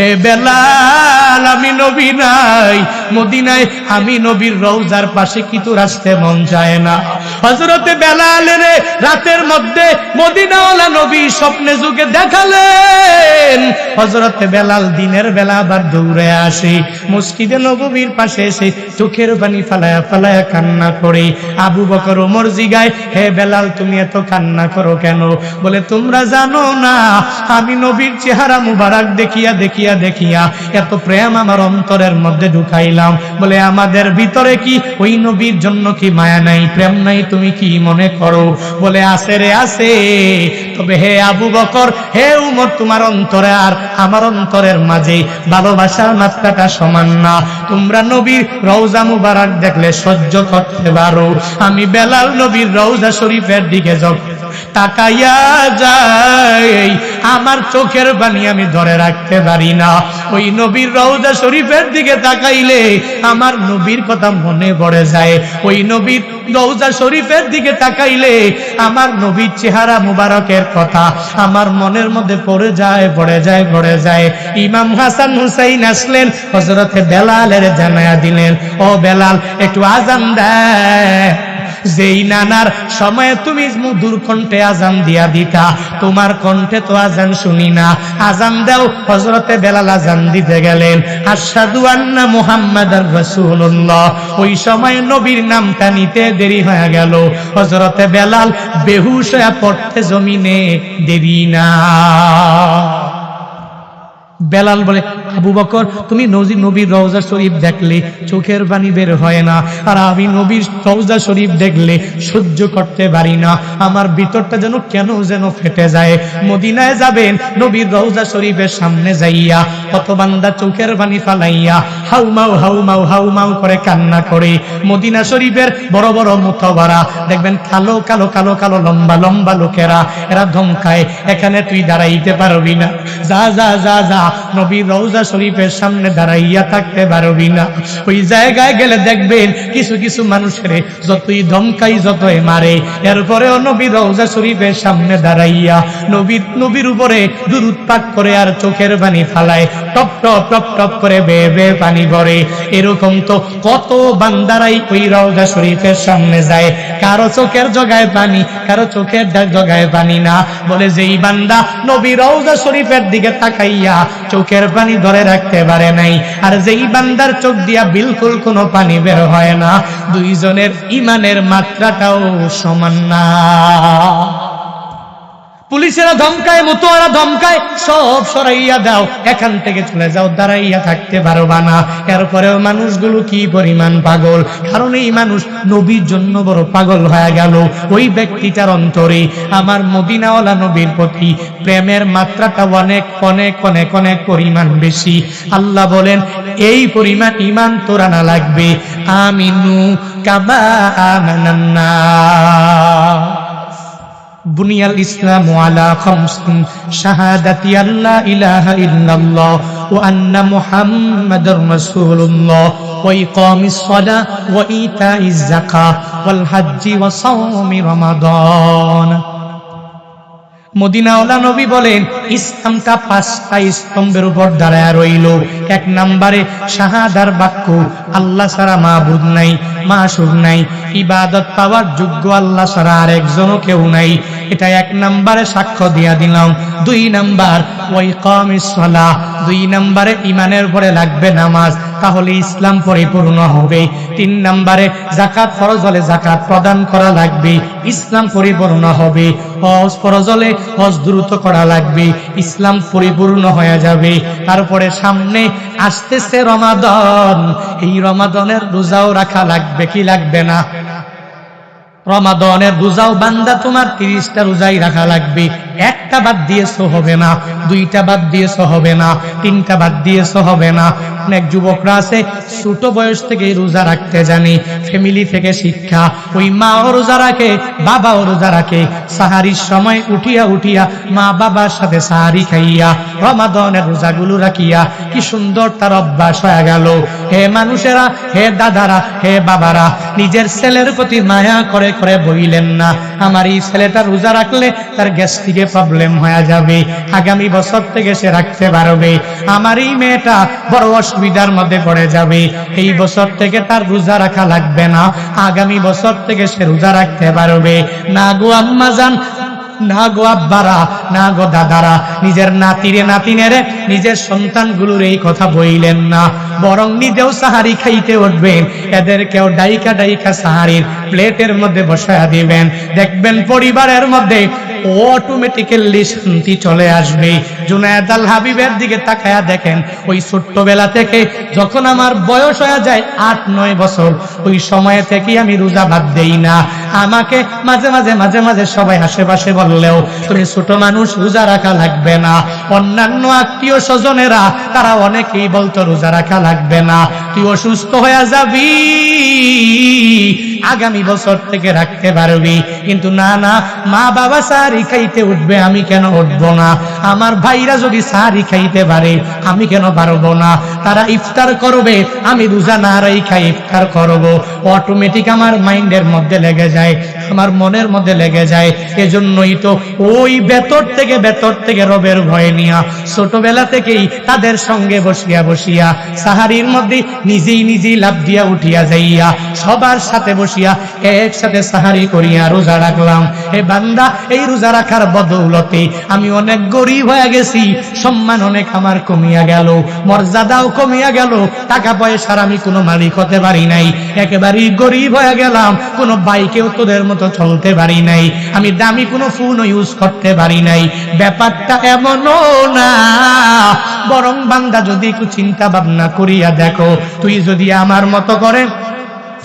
এ বেলাল, আমি নবী নাই মদিনায়, আমি নবীর রওজার পাশে কি তোর আসতে মন যায় না? হযরতে বেলালের রাতের মধ্যে মদিনাওয়ালা নবী স্বপ্নে যুগে দেখালেন। হযরতে বেলাল দিনের বেলা আবার দৌড়ে আসে, মসজিদে নববীর পাশে এসে চোখের পানি ফালায়া ফালায়া কান্না করে। আবু বকর ওমর জিগায়, হে বেলাল, তুমি এত কান্না করো কেন? বলে, তোমরা জানো না, আমি নবীর চেহারা মুবারক দেখিয়া দেখিয়া দেখিয়া এত প্রেম আমার অন্তরের মধ্যে ঢুকাইলাম। বলে, আমাদের ভিতরে কি ওই নবীর জন্য কি মায়া নাই, প্রেম নাই? তুমি কি মনে করো? বলে, আছে রে, আছে। তবে হে আবু বকর, হে উমর, তোমার অন্তরে আর আমার অন্তরের মাঝে ভালোবাসার মাত্রাটা সমান না। তোমরা নবীর রওজা মুবারক দেখলে সহ্য করতে পারো, আমি বেলাল নবীর রওজা শরীফের দিকে যখন তাকাইয়া যাই, আমার চোখের পানি আমি ধরে রাখতে পারি না। ওই নবীর রওজা শরীফের দিকে তাকাইলে আমার নবীর কথা মনে পড়ে যায়। ওই নবীর রওজা শরীফের দিকে তাকাইলে আমার নবীর চেহারা মুবারকের কথা আমার মনের মধ্যে পড়ে যায়, পড়ে যায়, পড়ে যায়। ইমাম হাসান হুসাইন আসলেন, হযরতে বেলালের জানায়া দিলেন, ও বেলাল, একটু আজান দেয়। যেই নানার সময়ে তুমি মধুর কণ্ঠে আজান দিয়া দিতা, তোমার কণ্ঠে তো আজান শুনি না। আজান দাও। হযরতে বেলাল আজান দিতে গেলেন, আশহাদু আন্না মুহাম্মাদার রাসূলুল্লাহ। ওই সময় নবীর নামটা নিতে দেরি হয়ে গেল। হযরতে বেলাল বেহুশ হয়ে পড়তে জমিনে দেরি না। বেলাল বলে, আবু বকর, তুমি নবীর রওজা শরীফ দেখলে চোখের পানি বের হয় না, আর আমি নবীর রওজা শরীফ দেখলে সহ্য করতে পারি না, আমার ভিতরটা যেন কেন যেন ফেটে যায়। মদিনায় যাবেন, নবীর রওজা শরীফের সামনে যাইয়া কত বান্দা চোখের পানি ফালাইয়া হাউমাউ হাউমাউ হাউমাউ করে কান্না করে। মদিনা শরীফের বড় বড় মুতওয়ারা দেখবেন কালো কালো কালো কালো লম্বা লম্বা লোকেরা, এরা ধমকায়, এখানে তুই দাঁড়াইতে পারবি না, যা যা যা যা, নবীর রওজা শরীফের সামনে দাঁড়াইয়া থাকতে পারবি না। ওই জায়গায় গেলে দেখবেন কিছু কিছু মানুষের যতই ধমকাই যতই মারে, এরপরেও নবীর রওজা শরীফের সামনে দাঁড়াইয়া নবীর উপরে দুরূদ পাঠ করে আর চোখের পানি ফালায়, টপ টপ টপ টপ করে বেয়ে বেয়ে পানি পড়ে। এরকম তো কত বান্দারাই ওই রওজা শরীফের সামনে যায়, কারো চোখের জগায় পানি, কারো চোখের জগায় পানি না। বলে যেই বান্দা নবীর রওজা শরীফের দিকে তাকাইয়া চোখের পানি ধরে রাখতে পারে নাই, আর যেই বান্দার চোখ দিয়া বিলকুল কোনো পানি বের হয় না, দুইজনের ইমানের মাত্রাটাও সমান না। পুলিশেরা ধমকায়, মুতোয়ারা ধমকায়, সব সরাইয়া দাও, এখান থেকে চলে যাও, দাঁড়াইয়া থাকতে পারবা না। এরপরেও মানুষগুলো কি পরিমাণ পাগল, কারণ এই মানুষ নবীর জন্য বড় পাগল হয়ে গেল। ওই ব্যক্তিটার অন্তরে আমার মদিনাওয়ালা নবীর প্রতি প্রেমের মাত্রাটা অনেক অনেক অনেক অনেক পরিমাণ বেশি। আল্লাহ বলেন, এই পরিমাণ ইমান তোরা না লাগবে, আমিনু কামা আমানান নাস। বুনিয়াল ইসলামু আলা খামসিন, শাহাদাতি আল্লা ইলাহা ইল্লাল্লাহ ওয়া আন্না মুহাম্মাদুর রাসূলুল্লাহ ওয়া ইকামিস সালাহ ওয়া ইতাইজ যাকাত ওয়াল হজ্জি ওয়া সাওমি রমাদান। মদিনাওয়ালা নবী বলেন, ইসলামটা 5টা স্তম্ভের উপর দাঁড়ায় রইল। এক নম্বরে শাহাদার বাক্য, আল্লাহ ছাড়া মাবুদ নাই, মাশবুদ নাই, ইবাদত পাওয়ার যোগ্য আল্লাহ ছাড়া আর একজনও কেউ নাই, এটা এক নম্বরে সাক্ষ্য দিয়া দিলাম। 2 নাম্বার ওয়া ইকামিস সালাহ, 2 নম্বরে ইমানের পরে লাগবে নামাজ, তাহলে ইসলাম পরিপূর্ণ হবে। 3 নম্বরে যাকাত ফরজ হলে যাকাত প্রদান করা লাগবে, ইসলাম পরিপূর্ণ হবে। হজ ফরজ হলে হজ দ্রুত করা লাগবে, ইসলাম পরিপূর্ণ হয়ে যাবে। তারপরে সামনে আসতেছে রমাদান, এই রমাদানের রোজাও রাখা লাগবে কি লাগবে না? রমাদানের রোজাও বান্দা তোমার 30টা রোজাই রাখা লাগবে, একটা বাদ দিয়েছো হবে না, 2টা বাদ দিয়েছো হবে না, 3টা বাদ দিয়েছো হবে না। অনেক যুবকরা আছে ছোট বয়স থেকে রোজা রাখতে জানে, ফ্যামিলি থেকে শিক্ষা, ওই মাও রোজা রাখে, বাবাও রোজা রাখে, সাহারির সময় উঠিয়া উঠিয়া মা বাবার সাথে সাহারি খাইয়া রমাদানের রোজাগুলো রাখিয়া কি সুন্দর তার অভ্যাস হয়ে গেল। হে মানুষেরা, হে দাদারা, হে বাবারা, নিজের ছেলের প্রতি মায়া করে করে বইলেন না, আমার এই ছেলেটা রোজা রাখলে তার গ্যাস্ট্রিকে প্রবলেম হয়ে যাবে, আগামী বছর থেকে সে রাখতে পারবে, আমার এই মেয়েটা বড় অসুবিধার মধ্যে পড়ে যাবে, এই বছর থেকে তার রোজা রাখা লাগবে না, আগামী বছর থেকে সে রোজা রাখতে পারবে না। গো আম্মাজান, না গো আব্বারা, না গো দাদারা, নিজের নাতিরে নাতিনেরে, নিজের সন্তানগুলোর এই কথা বইলেন না, বরং নিজেও সাহারি খাইতে উঠবেন, এদেরকেও ডাইকা ডাইকা সাহারির প্লেটের মধ্যে বসায়া দিবেন। দেখবেন পরিবারের মধ্যে অটোমেটিক্যালি শান্তি চলে আসবে। জুনায়েদ আল হাবিবের দিকে তাকায়া দেখেন, ওই ছোট্টবেলা থেকে যখন আমার বয়স হয়ে যায় 8-9 বছর, ওই সময় থেকে আমি রোজা বাদ দেই না। আমাকে মাঝে মাঝে মাঝে মাঝে সবাই আশেপাশে বললেও, তুমি ছোট মানুষ, রোজা রাখা লাগবে না। অন্যান্য আত্মীয় স্বজনেরা তারা অনেকেই বলতো রোজা রাখা লাগবে না, তুই অসুস্থ হয়ে যাবি, আগামী বছর থেকে রাখতে পারবি। কিন্তু না না, মা বাবা সাহারি খাইতে উঠবে, আমি কেন উঠবো না? আমার ভাইরা যদি সাহারি খাইতে পারে, আমি কেন পারবো না? তারা ইফতার করবে, আমি রোজা না রাখা ইফতার করবো। অটোমেটিক আমার মাইন্ডের মধ্যে লেগে যায়, আমার মনের মধ্যে লেগে যায়। এজন্যই তো ওই ভেতর থেকে রবের ভয় নিয়া ছোটবেলা থেকেই তাদের সঙ্গে বসিয়া বসিয়া সাহারির মধ্যে নিজেই লাভ দিয়া উঠিয়া যাইয়া সবার সাথে বসিয়া একসাথে সাহারি করিয়া রোজা রাখলাম। হে বান্দা, এই রোজা রাখার বদৌলতে আমি অনেক গরিব হয়ে গেছি, সম্মান অনেক আমার কমিয়া গেল, মর্যাদাও কমিয়া গেল, টাকা পয়সার আমি কোনো মালিক হতে পারি নাই, একেবারেই গরিব হয়ে গেলাম, কোনো বাইকেও তোদের মতো চলতে পারি নাই, আমি দামি কোনো ফোনও ইউজ করতে পারি নাই। ব্যাপারটা এমনও না, বরং বান্দা যদি একটু চিন্তা ভাবনা করিয়া দেখো, তুই যদি আমার মতো করে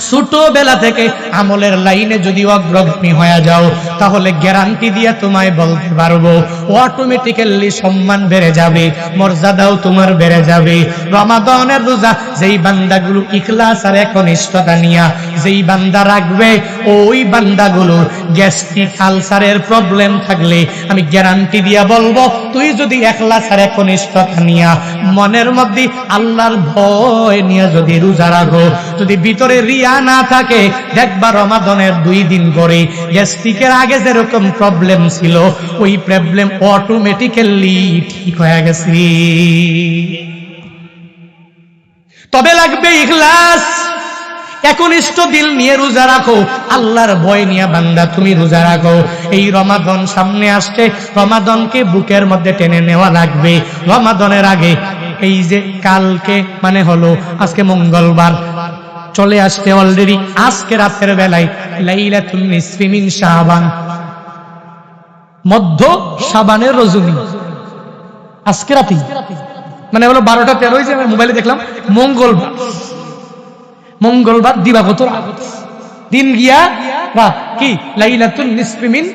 ছোটবেলা থেকে আমলের লাইনে যদি অগ্রগামী হয়ে যাও, তাহলে গ্যারান্টি দিয়ে তোমায় বলতে পারবো অটোমেটিক্যালি সম্মান বেড়ে যাবে, মর্যাদাও তোমার বেড়ে যাবে। রমাদানের রোজা যেই বান্দাগুলো ইখলাস আর একনিষ্ঠতা নিয়া যেই বান্দা রাখবে, ওই বান্দাগুলো গ্যাস্ট্রিক আলসারের প্রবলেম থাকলে আমি গ্যারান্টি দিয়া বলবো, তুই যদি ইখলাস আর একনিষ্ঠতা নিয়া মনের মধ্যে আল্লাহর ভয় নিয়ে যদি রোজা রাখো, যদি ভিতরে না থাকে, দেখবা রমাদানের 2 দিন পরে গ্যাস্ট্রিকের আগে যেরকম প্রবলেম ছিল, ওই প্রবলেম অটোমেটিক্যালি ঠিক হয়ে গেছে। তবে লাগবে ইখলাস, একনিষ্ঠ দিল নিয়ে রোজা রাখো, আল্লাহর ভয় নিয়ে বান্দা তুমি রোজা রাখো। এই রমাদান সামনে আসছে, রমাদানকে বুকের মধ্যে টেনে নেওয়া লাগবে। রমাদানের আগে এই যে কালকে মানে হলো আজকে মঙ্গলবার চলে আসছে অলরেডি, আজকে রাতের বেলায় লাইলাতুন নিসফি মিন শাবান, মধ্য শাবানের রজনী, আজকে রাতে মানে হলো 12টা 13 হয়েছে, আমি মোবাইলে দেখলাম মঙ্গলবার দিবাগত রাত, দিন গিয়া রাত কি লাইলাতুন নিসফি মিন,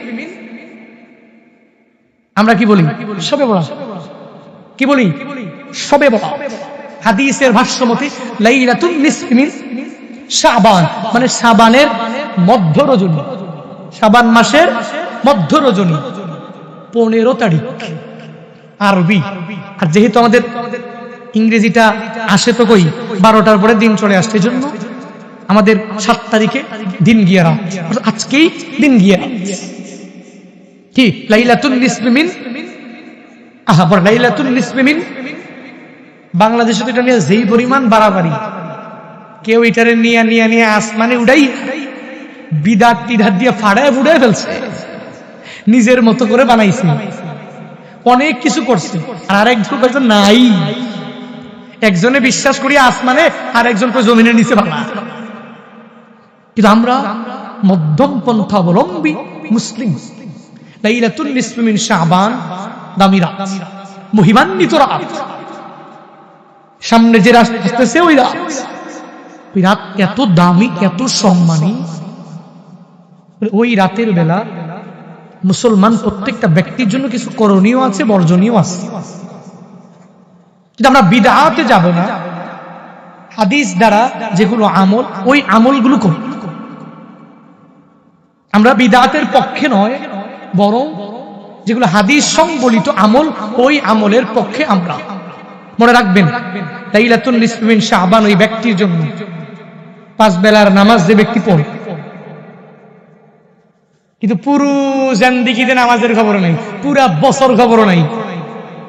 আমরা কি বলি শবে বরাত, কি বলি শবে বরাত। হাদিসের ভাষ্যমতে লাইলাতুন নিসফি মিন শাবান মানে শাবানের মধ্য রজনী, শাবান মাসের মধ্য রজনী 15 তারিখ আরবি। আর যেহেতু আমাদের ইংরেজিটা আসে তো কই 12টার পরে দিন চলে আসছে, এই জন্য আমাদের 7 তারিখে দিন গিয়া রাত, আজকেই দিন গিয়া কি লাইলাতুন নিসফি মিন, লাইলাতুন নিসফি মিন। বাংলাদেশে তো এটা নিয়ে যেই পরিমাণ বাড়াবাড়ি, কেউ এটারে নিয়ে আসমানে উড়াই বিদাত টিদাত দিয়ে ফাড়ায় ফুড়ায় ফেলছে, নিজের মতো করে বানাইছে, অনেক কিছু করছে। আর আরেকজন নাই, একজনে বিশ্বাস করি আসমানে, আর একজন জমিনের নিচে বানা। কিন্তু আমরা মধ্যম পন্থা অবলম্বী মুসলিম। লাইলাতুন নিসফি মিন শাবান, দামি রাত, মহিমান্বিত রাত, সামনে যে রাত আসতেছে ওই রাত, ওই রাত এত দামি এত সম্মানী। ওই রাতের বেলা মুসলমান প্রত্যেকটা ব্যক্তির জন্য কিছু করণীয় আছে, বর্জনীয় আছে। কিন্তু আমরা বিদআতে যাব না, হাদিস দ্বারা যেগুলো আমল, ওই আমলগুলো করি। আমরা বিদআতের পক্ষে নয়, বরং যেগুলো হাদিস সংবলিত আমল, ওই আমলের পক্ষে আমরা। মনে রাখবেন লাইলাতুন নিসফি মিন শাবান ওই ব্যক্তির জন্য, 5 বেলার নামাজ যে ব্যক্তি পড়ে, কিন্তু পুরো জিন্দেগিতে নামাজের খবর নাই, পুরা বছর খবর নাই,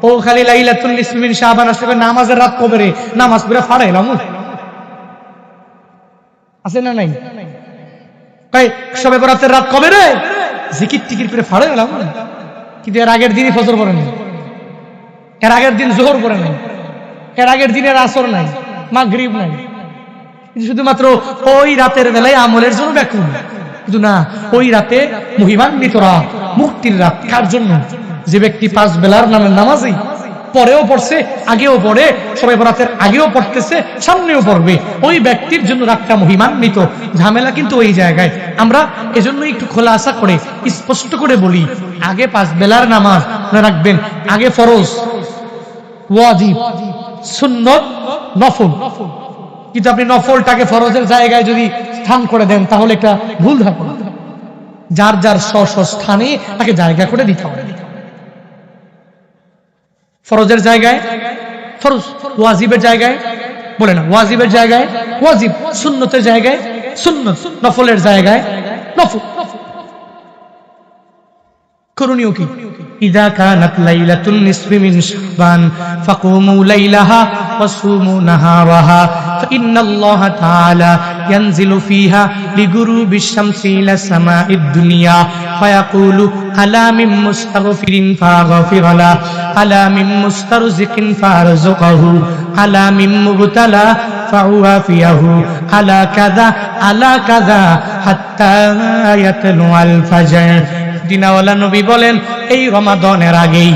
ও খালি লাইলাতুন নিসফি মিন শাবান আসলে নামাজের রাত কবে রে, নামাজ পুরা ফাড়াইলাম আছে না নাই, সবে বরাতের রাত কবে রে, জিকির টিকির করে ফাড়াইলাম, কিন্তু এর আগের দিনই ফজর পড়ে নাই, এর আগের দিন জোহর পড়ে নাই, এর আগের দিনের আসর নাই, মাগরিব নাই, শুধুমাত্র ওই রাতের বেলায় আমলের জন্য ব্যাকুল। কিন্তু না, ওই রাতে মহিমান্বিত রাত, মুক্তির রাত। কার জন্য? যে ব্যক্তি 5 বেলার নামের নামাজই পরেও পড়ছে, আগেও পড়ে, সবাই বরাতের আগেও পড়তেছে, সামনেও পড়বে, ওই ব্যক্তির জন্য রাতটা মহিমান্বিত। ঝামেলা কিন্তু ওই জায়গায়। আমরা এজন্য একটু খোলাসা করে স্পষ্ট করে বলি, আগে 5 বেলার নামাজ রাখবেন, আগে ফরজ, ওয়াজিব, সুন্নত, নফল। কিন্তু আপনি নফলটাকে ফরজের জায়গায় যদি স্থান করে দেন, তাহলে একটা ভুল ধারণা। যার যার স্ব স্থানে তাকে জায়গা করে দিতে হবে। ফরজের জায়গায় ফরজ, ওয়াজিবের জায়গায় বলে না ওয়াজিবের জায়গায় ওয়াজিব, সুন্নতের জায়গায় সুন্নত, নফলের জায়গায় নফল। করণীয় কি? ইযা কানাত লাইলাতুন নিসফি মিন শাবান ফাকুমু লাইলাহা ওয়াসুমু নাহারাহা ফাইন্নাল্লাহা তাআলা ইয়ানজিলু ফিহা লিগুরুবিশ শামসি ইলা সামাঈদ দুনিয়া ফায়াকুলু আলা মিন মুস্তাগফিরিন ফাগফির লা আলা মিন মুস্তারজিকিন ফারযুকহু আলা মিন মুবতালা ফাউআফিয়াহু আলা কাযা হাত্তা ইয়াতলু আল ফাজর। দিনাওয়ালা নবী বলেন, এই রমাদানের আগেই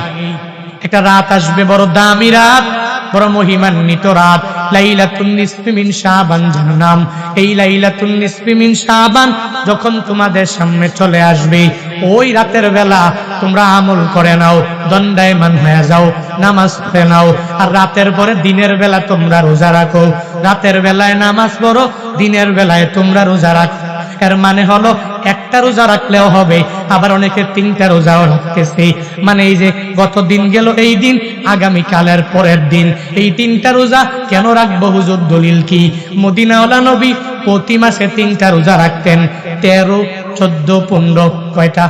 একটা রাত আসবে, বড় দামি রাত, বড় মহিমান্বিত রাত, লাইলাতুন নিসফি মিন শাবান যার নাম। এই লাইলাতুন নিসফি মিন শাবান যখন তোমাদের সামনে চলে আসবে, ওই রাতের বেলা তোমরা আমল করে নাও, দণ্ডায়মান হয়ে যাও, নামাজ পড়ে নাও। আর রাতের পরে দিনের বেলা তোমরা রোজা রাখো। রাতের বেলায় নামাজ পড়ো, দিনের বেলায় তোমরা রোজা রাখো। এর মানে হলো একটা রোজা রাখলেও হবে, আবার অনেকে 3টা রোজাও রাখতেছে। মানে এই যে গত দিন গেল, এই দিন, আগামী কালের পরের দিন, এই 3টা রোজা কেন রাখবো হুজুর, দলিল কি? মদিনাওয়ালা নবী প্রতি মাসে 3টা রোজা রাখতেন, 13, 14, 15, কয়টা?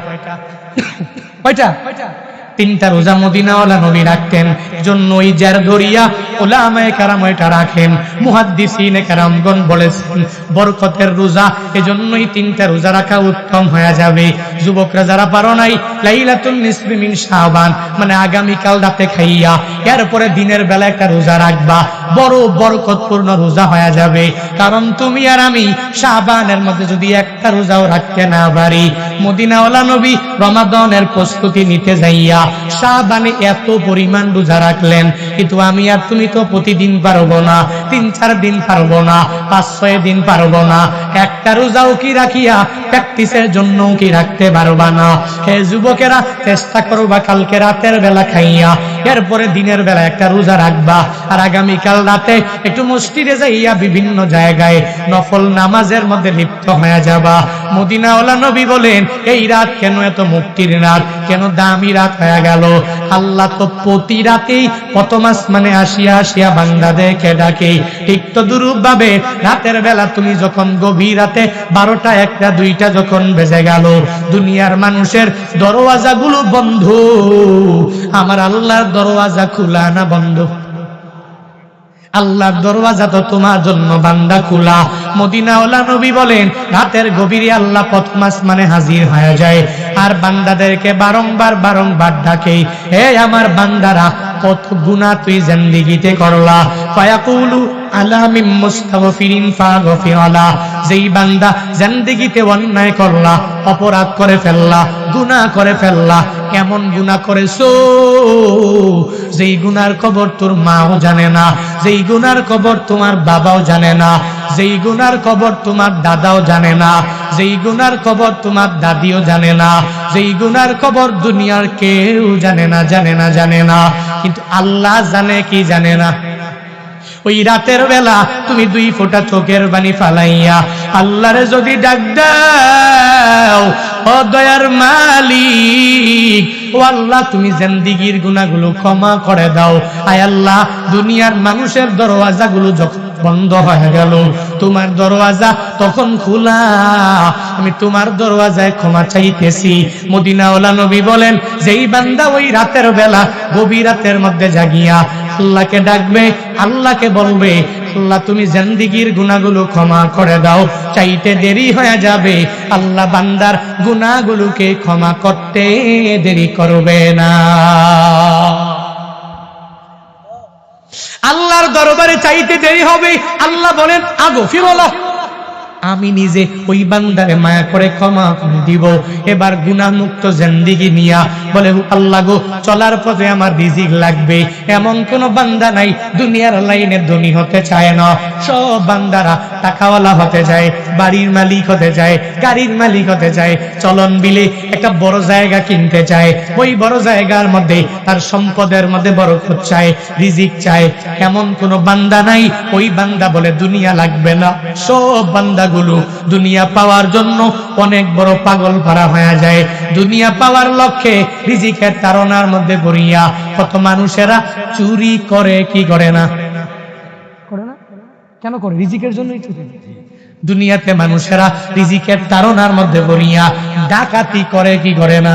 3টা রোজা মদিনাওয়ালা নবী রাখতেন। জন্যই যার দরিয়া উলামায়ে কেরাম এটা রাখেন, মুহাদ্দিসিনে কেরামগণ বলেছেন বরকতের রোজা, এজন্যই 3টা রোজা রাখা উত্তম হয়ে যাবে। যুবকরা যারা পারো নাই, লাইলাতুন নিসফি মিন শাবান মানে আগামী কাল রাতে খাইয়া এরপরে দিনের বেলা একটা রোজা রাখবা, বড় বরকতপূর্ণ রোজা হয়ে যাবে। কারণ তুমি আর আমি শাবানের মধ্যে যদি একটা রোজাও রাখতে না পারি, মদিনাওয়ালা নবী রমাদানের প্রস্তুতি নিতে যাইয়া শাবানে এত পরিমাণ রোজা রাখলেন। কিন্তু আমি আর তুমি তো প্রতিদিন পারবো না, 3-4 দিন পারবো না, 5-6 দিন পারবো না। একটা রোজাও কি রাখিয়া প্র্যাকটিসের জন্য কি রাখতে পারবা না? হে যুবকেরা, চেষ্টা করবা কালকে রাতের বেলা খাইয়া এরপরে দিনের বেলা একটা রোজা রাখবা। আর আগামীকাল রাতে একটু মসজিদে যাইয়া বিভিন্ন জায়গায় নফল নামাজের মধ্যে লিপ্ত হয়ে যাবা। মদিনাওয়ালা নবী বলেন, এই রাত কেন এত মুক্তির রাত, কেন দামি রাত হয়ে গেল? আল্লাহ তো প্রতি রাতেই প্রথম আসমানে আসিয়া বান্দাদেরকে ডাকে। ঠিক তো দুরূপ ভাবে রাতের বেলা তুমি যখন গভীর রাতে 12টা, 1টা, 2টা যখন বেজে গেল, দুনিয়ার মানুষের দরওয়াজাগুলো বন্ধ, আমার আল্লাহর দরওয়াজা খোলা না বন্ধ? আল্লাহর দরওয়াজা তো তোমার জন্য বান্দা খোলা। মদিনাওয়ালা নবী বলেন, রাতের গভীরে আল্লাহ প্রথম আসমানে হাজির হয়ে যায় আর বান্দাদেরকে বারংবার ডাকে, হে আমার বান্দারা, কত গুনাহ তুই জিন্দেগিতে করলা। ফায়াকুলু আলা মিন মুস্তাগফিরিন ফাগফির লা। যেই বান্দা জিন্দেগিতে অন্যায় করলা, অপরাধ করে ফেললা, গুনাহ করে ফেললা, কেমন গুনাহ করেছো, যেই গুনার খবর তোর মাও জানে না, যেই গুনার খবর তোমার বাবাও জানে না, যেই গুনার খবর তোমার দাদাও জানে না, যেই গুনার খবর তোমার দাদিও জানে না, যেই গুনার খবর দুনিয়ার কেউ জানে না, কিন্তু আল্লাহ জানে কি জানে না? ওই রাতের বেলা তুমি 2 ফোঁটা চোখের পানি ফালাইয়া আল্লাহরে যদি ডাক দাও, ও দয়ার মালিক, ও আল্লাহ, তুমি জিন্দেগীর গুনাহগুলো ক্ষমা করে দাও। আয় আল্লাহ, দুনিয়ার মানুষের দরওয়াজাগুলো যখন বন্ধ হয়ে গেল, তোমার দরওয়াজা তখন খোলা, আমি তোমার দরওয়াজায় ক্ষমা চাইতেছি। মদিনাওয়ালা নবী বলেন, যেই বান্দা ওই রাতের বেলা গভীর রাতের মধ্যে জাগিয়া আল্লাহকে ডাকবে, আল্লাহকে বলবে, আল্লাহ তুমি জিন্দেগীর গুনাহগুলো ক্ষমা করে দাও, চাইতে দেরি হয়ে যাবে, আল্লাহ বান্দার গুনাহগুলোকে ক্ষমা করতে দেরি করবে না। আল্লাহর দরবারে চাইতে দেরি হবে। আল্লাহ বলেন, আগফিরুল্লাহ, আমি নিজে ওই বান্দারে মায়া করে ক্ষমা করে দিব। এবার গুনাহ মুক্ত জিন্দেগি নিয়া বলে, আল্লাহ গো, চলার পথে আমার রিজিক লাগবে। এমন কোন বান্দা নাই দুনিয়ার লাইনে ধনী হতে চায় না। সব বান্দারা টাকাওয়ালা হতে চায়, বাড়ির মালিক হতে চায়, গাড়ির মালিক হতে চায়, চলন বিলে একটা বড় জায়গা কিনতে চায়, ওই বড় জায়গার মধ্যে তার সম্পদের মধ্যে বরকত চায়, রিজিক চায়। এমন কোন বান্দা নাই ওই বান্দা বলে দুনিয়া লাগবে না। সব বান্দা দুনিয়া পাওয়ার জন্য অনেক বড় পাগল পারা হয়ে যায়। দুনিয়া পাওয়ার লক্ষ্যে রিজিকের তাড়নার মধ্যে পড়িয়া কত মানুষেরা চুরি করে, কি করে না? কেন করে? রিজিকের জন্যই চুরি। দুনিয়াতে মানুষেরা রিজিকের তাড়নার মধ্যে পড়িয়া ডাকাতি করে, কি করে না?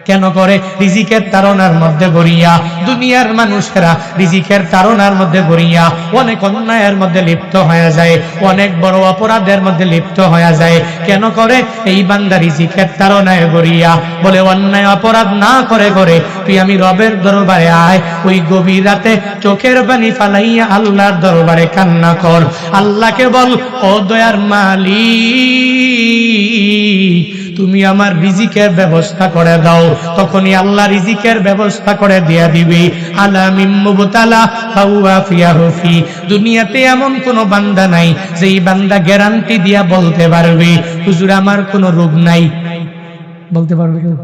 কেন করে? রিজিকের তাড়নার মধ্যে গড়িয়া দুনিয়ার মানুষেরা রিজিকের তাড়নার মধ্যে গড়িয়া অনেক অন্যায়ের মধ্যে লিপ্ত হয়ে যায়, অনেক বড় অপরাধের মধ্যে লিপ্ত হয়ে যায়। কেন করে? এই বান্দা রিজিকের তাড়নায় গড়িয়া বলে অন্যায় অপরাধ না করে করে তুই আমি রবের দরবারে আয়, ওই গভীর রাতে চোখের পানি ফালাইয়া আল্লাহর দরবারে কান্না কর, আল্লাহকে বল ও দয়ার মালিক তুমি আমার রিজিকের ব্যবস্থা করে দাও। তখনই আল্লাহ রিজিকের ব্যবস্থা করে দিয়া দিবে। আলামিম মুবতালা ফাওয়া ফিয়াহুফি, দুনিয়াতে এমন কোন বান্দা নাই যেই বান্দা গ্যারান্টি দিয়া বলতে পারবে হুজুর আমার কোনো রোগ নাই। বলতে পারবে কেউ?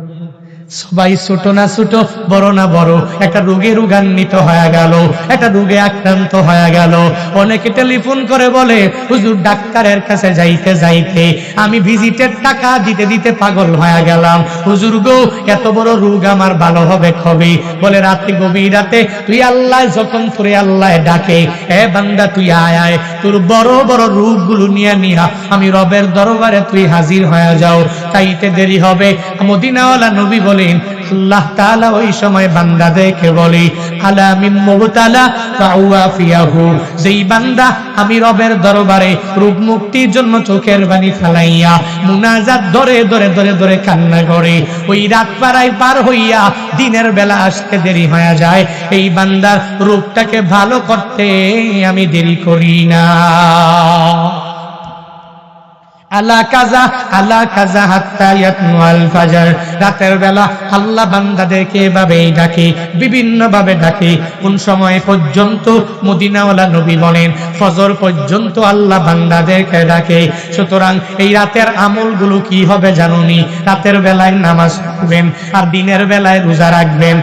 সবাই ছোট না ছোট, বড় না বড়, একটা রোগে রোগান্বিত হয়ে গেল, একটা রোগে আক্রান্ত হয়ে গেল। অনেকে টেলিফোন করে বলে হুজুর ডাক্তারের কাছে যাইতে যাইতে আমি ভিজিটের টাকা দিতে দিতে পাগল হয়ে গেলাম, হুজুর গো এত বড় রোগ আমার ভালো হবে কবে? বলে রাতে গভীর রাতে তুই আল্লাহ যখন তোরে আল্লাহ ডাকে, এ বান্দা তুই আয় আয়, তোর বড় বড় রোগগুলো নিয়ে নিয়া আমি রবের দরবারে তুই হাজির হয়ে যাও, তাইতে দেরি হবে। মদিনাওয়ালা নবী বলে আল্লাহ তাআলা ওই সময় বান্দাদেরকে বলে আলামিম মুবতালা ফাওয়া ফিয়াহু, যেই বান্দা আমি রবের দরবারে রোগ মুক্তির জন্য চোখের পানি ফেলাইয়া মুনাজাত ধরে ধরে ধরে ধরে কান্না করে, ওই রাত পার হইয়া দিনের বেলা আসতে দেরি হয়ে যায়, এই বান্দার রোগটাকে ভালো করতে আমি দেরি করি না। আলা কাজা হাত্তা ইয়াতনুল ফাজর, রাতের বেলা আল্লাহ বান্দাদেরকে এভাবেই ডাকে, বিভিন্ন ভাবে ডাকে। কোন সময় পর্যন্ত? মদিনাওয়ালা নবী বলেন ফজর পর্যন্ত আল্লাহ বান্দাদেরকে ডাকে। সুতরাং এই রাতের আমলগুলো কি হবে জানুনি? রাতের বেলায় নামাজ পড়বেন, আর দিনের বেলায় রোজা রাখবেন,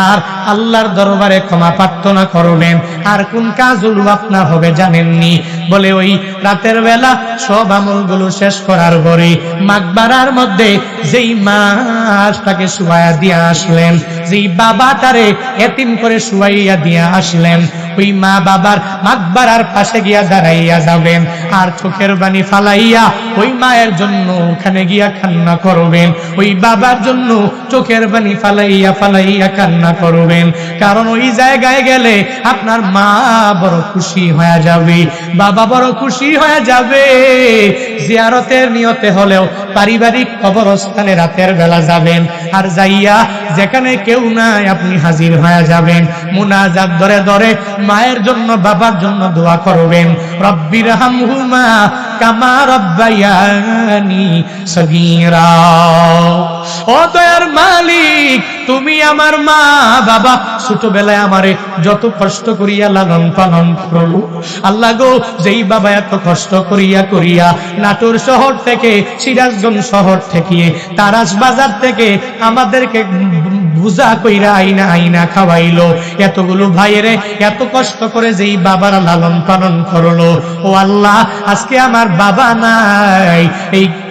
আর আল্লাহর দরবারে ক্ষমা প্রার্থনা করবেন। আর কোন কাজগুলো আপনার হবে জানেননি? বলে ওই রাতের বেলা সব আমলগুলো শেষ করার পরে মাকবারার মধ্যে যেই মাছটাকে শুয়াইয়া দিয়া আসলেন, যেই বাবাটারে এতিম করে শুয়াইয়া দিয়া আসলেন, ওই মা বাবার মাকবারার পাশে গিয়া দাঁড়াইয়া যাবেন, আর চোখের পানি ফালাইয়া ওই মায়ের জন্য ওখানে গিয়া কান্না করবেন, ওই বাবার জন্য চোখের পানি ফালাইয়া ফালাইয়া কান্না করবেন। কারণ ওই জায়গায় গেলে আপনার মা বড় খুশি হয়ে যাবে, বাবা বড় খুশি হয়ে যাবে। জিয়ারতের নিয়তে হলেও পারিবারিক কবরস্থানে রাতের বেলা যাবেন, আর যাইয়া যেখানে কেউ নাই আপনি হাজির হয়ে যাবেন, মুনাজাত ধরে ধরে মায়ের জন্য বাবার জন্য দোয়া করবেন, রব্বির হামহুমা কামা রব্বায়ানি সগীরা। ও দয়ার মালিক তুমি আমার মা বাবা ছোটবেলায় আমারে যত কষ্ট করিয়া লালন পালন করলো, আল্লাহ গো যেই বাবা এত কষ্ট করিয়া করিয়া নাটোর শহর থেকে, সিরাজগঞ্জ শহর থেকে, তারাস বাজার থেকে আমাদেরকে বুঝা কইরা আইনা আইনা খাওয়াইলো, এতগুলো ভাইয়েরে এত কষ্ট করে যেই বাবারা লালন পালন করলো, ও আল্লাহ আজকে আমার বাবা নাই,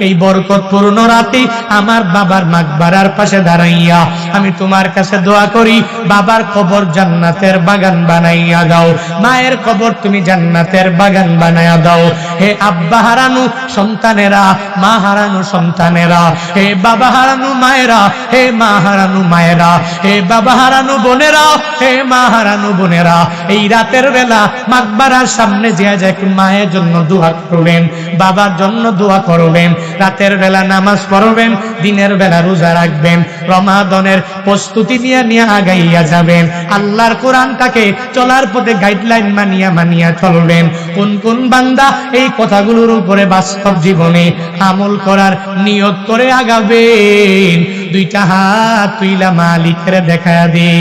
এই বরকতপূর্ণ রাতে আমার বাবার মাকবারার পাশে দাঁড়াইয়া আমি তোমার কাছে দোয়া করি, বাবার কবর জান্নাতের বাগান বানাইয়া দাও, মায়ের কবর তুমি জান্নাতের বাগান বানাইয়া দাও। হে আব্বা হারানো সন্তানেরা, মা হারানো সন্তানেরা, হে বাবা হারানো মায়েরা, হে মা হারানো মায়েরা, হে বাবা হারানো বোনেরা, হে মা হারানো বোনেরা, এই রাতের বেলা মাকবারার সামনে যে মায়ের জন্য দোয়া করবেন, বাবার জন্য দোয়া করবেন, রাতের বেলা নামাজ পড়বেন, দিনের বেলা রোজা রাখবেন, রমাদানের প্রস্তুতি নিয়ে নিয়ে আগাইয়া যাবেন, আল্লাহর কোরআনটাকে চলার পথে গাইডলাইন মানিয়া মানিয়া চলবেন। কোন কোন বান্দা এই কথাগুলোর উপরে বাস্তব জীবনে আমল করার নিয়ত করে আগাবেন? দুইটা হাত তুইলা মালিকের দেখা দে,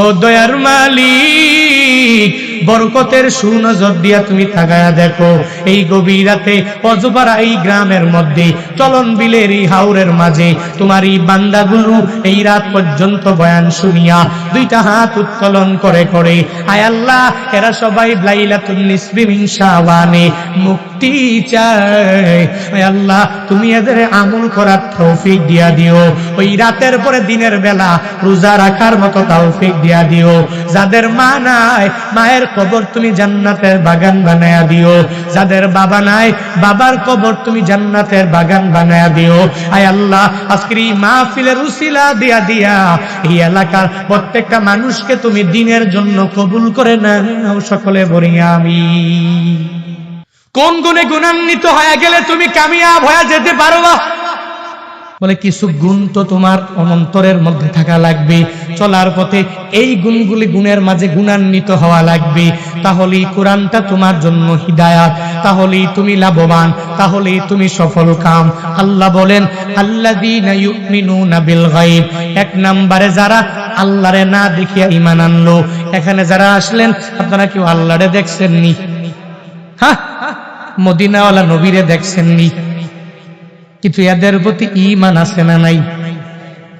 ও দয়ার মালিক বরকতের সুনজর দিয়া তুমি তাকায়া দেখো, এই গভীর রাতে অজপাড়া এই গ্রামের মধ্যে চলন বিলের এই হাওরের মাঝে তোমার এই বান্দাগুলো এই রাত পর্যন্ত বয়ান শুনিয়া দুইটা হাত উত্তোলন করে করে, আয় আল্লাহ এরা সবাই লাইলাতুন নিসফি মিন শাবানে মুক্তি চায়, আয় আল্লাহ তুমি এদের আমল করার তৌফিক দিয়া দিও, ওই রাতের পরে দিনের বেলা রোজা রাখার মতো তৌফিক দিয়া দিও। যাদের মা নাই মায়ের মায়ের কবর তুমি জান্নাতের বাগান বানায়া দিও, যাদের বাবা নাই বাবার কবর তুমি জান্নাতের বাগান বানায়া দিও। আয় আল্লাহ, আজকের এই মাহফিলের উসিলা দিয়া দিয়া এই এলাকার প্রত্যেকটা মানুষকে তুমি দ্বীনের জন্য কবুল করে নাও, সকলে বলি আমিন। কোন গুণে গুণান্বিত হয়ে গেলে তুমি কামিয়াব হয়ে যেতে পারবা? বলে কিছু গুণ তো তোমার অন্তরের মধ্যে থাকা লাগবে, চলার পথে এই গুণগুলি গুণের মাঝে গুণান্বিত হওয়া লাগবে। তাহলেই কোরআনটা তোমার জন্য হিদায়াত, তাহলেই তুমি লাভবান, তাহলেই তুমি সফল কাম। আল্লাহ বলেন আল্লাযীনা ইউমিনুনা বিল গায়ব, এক নম্বরে যারা আল্লাহরে না দেখিয়া ঈমান আনলো। এখানে যারা আসলেন আপনারা কেউ আল্লাহরে দেখছেননি? হ্যাঁ, মদিনাওয়ালা নবীরে দেখছেননি, কিন্তু এদের প্রতি ঈমান আছে না নাই?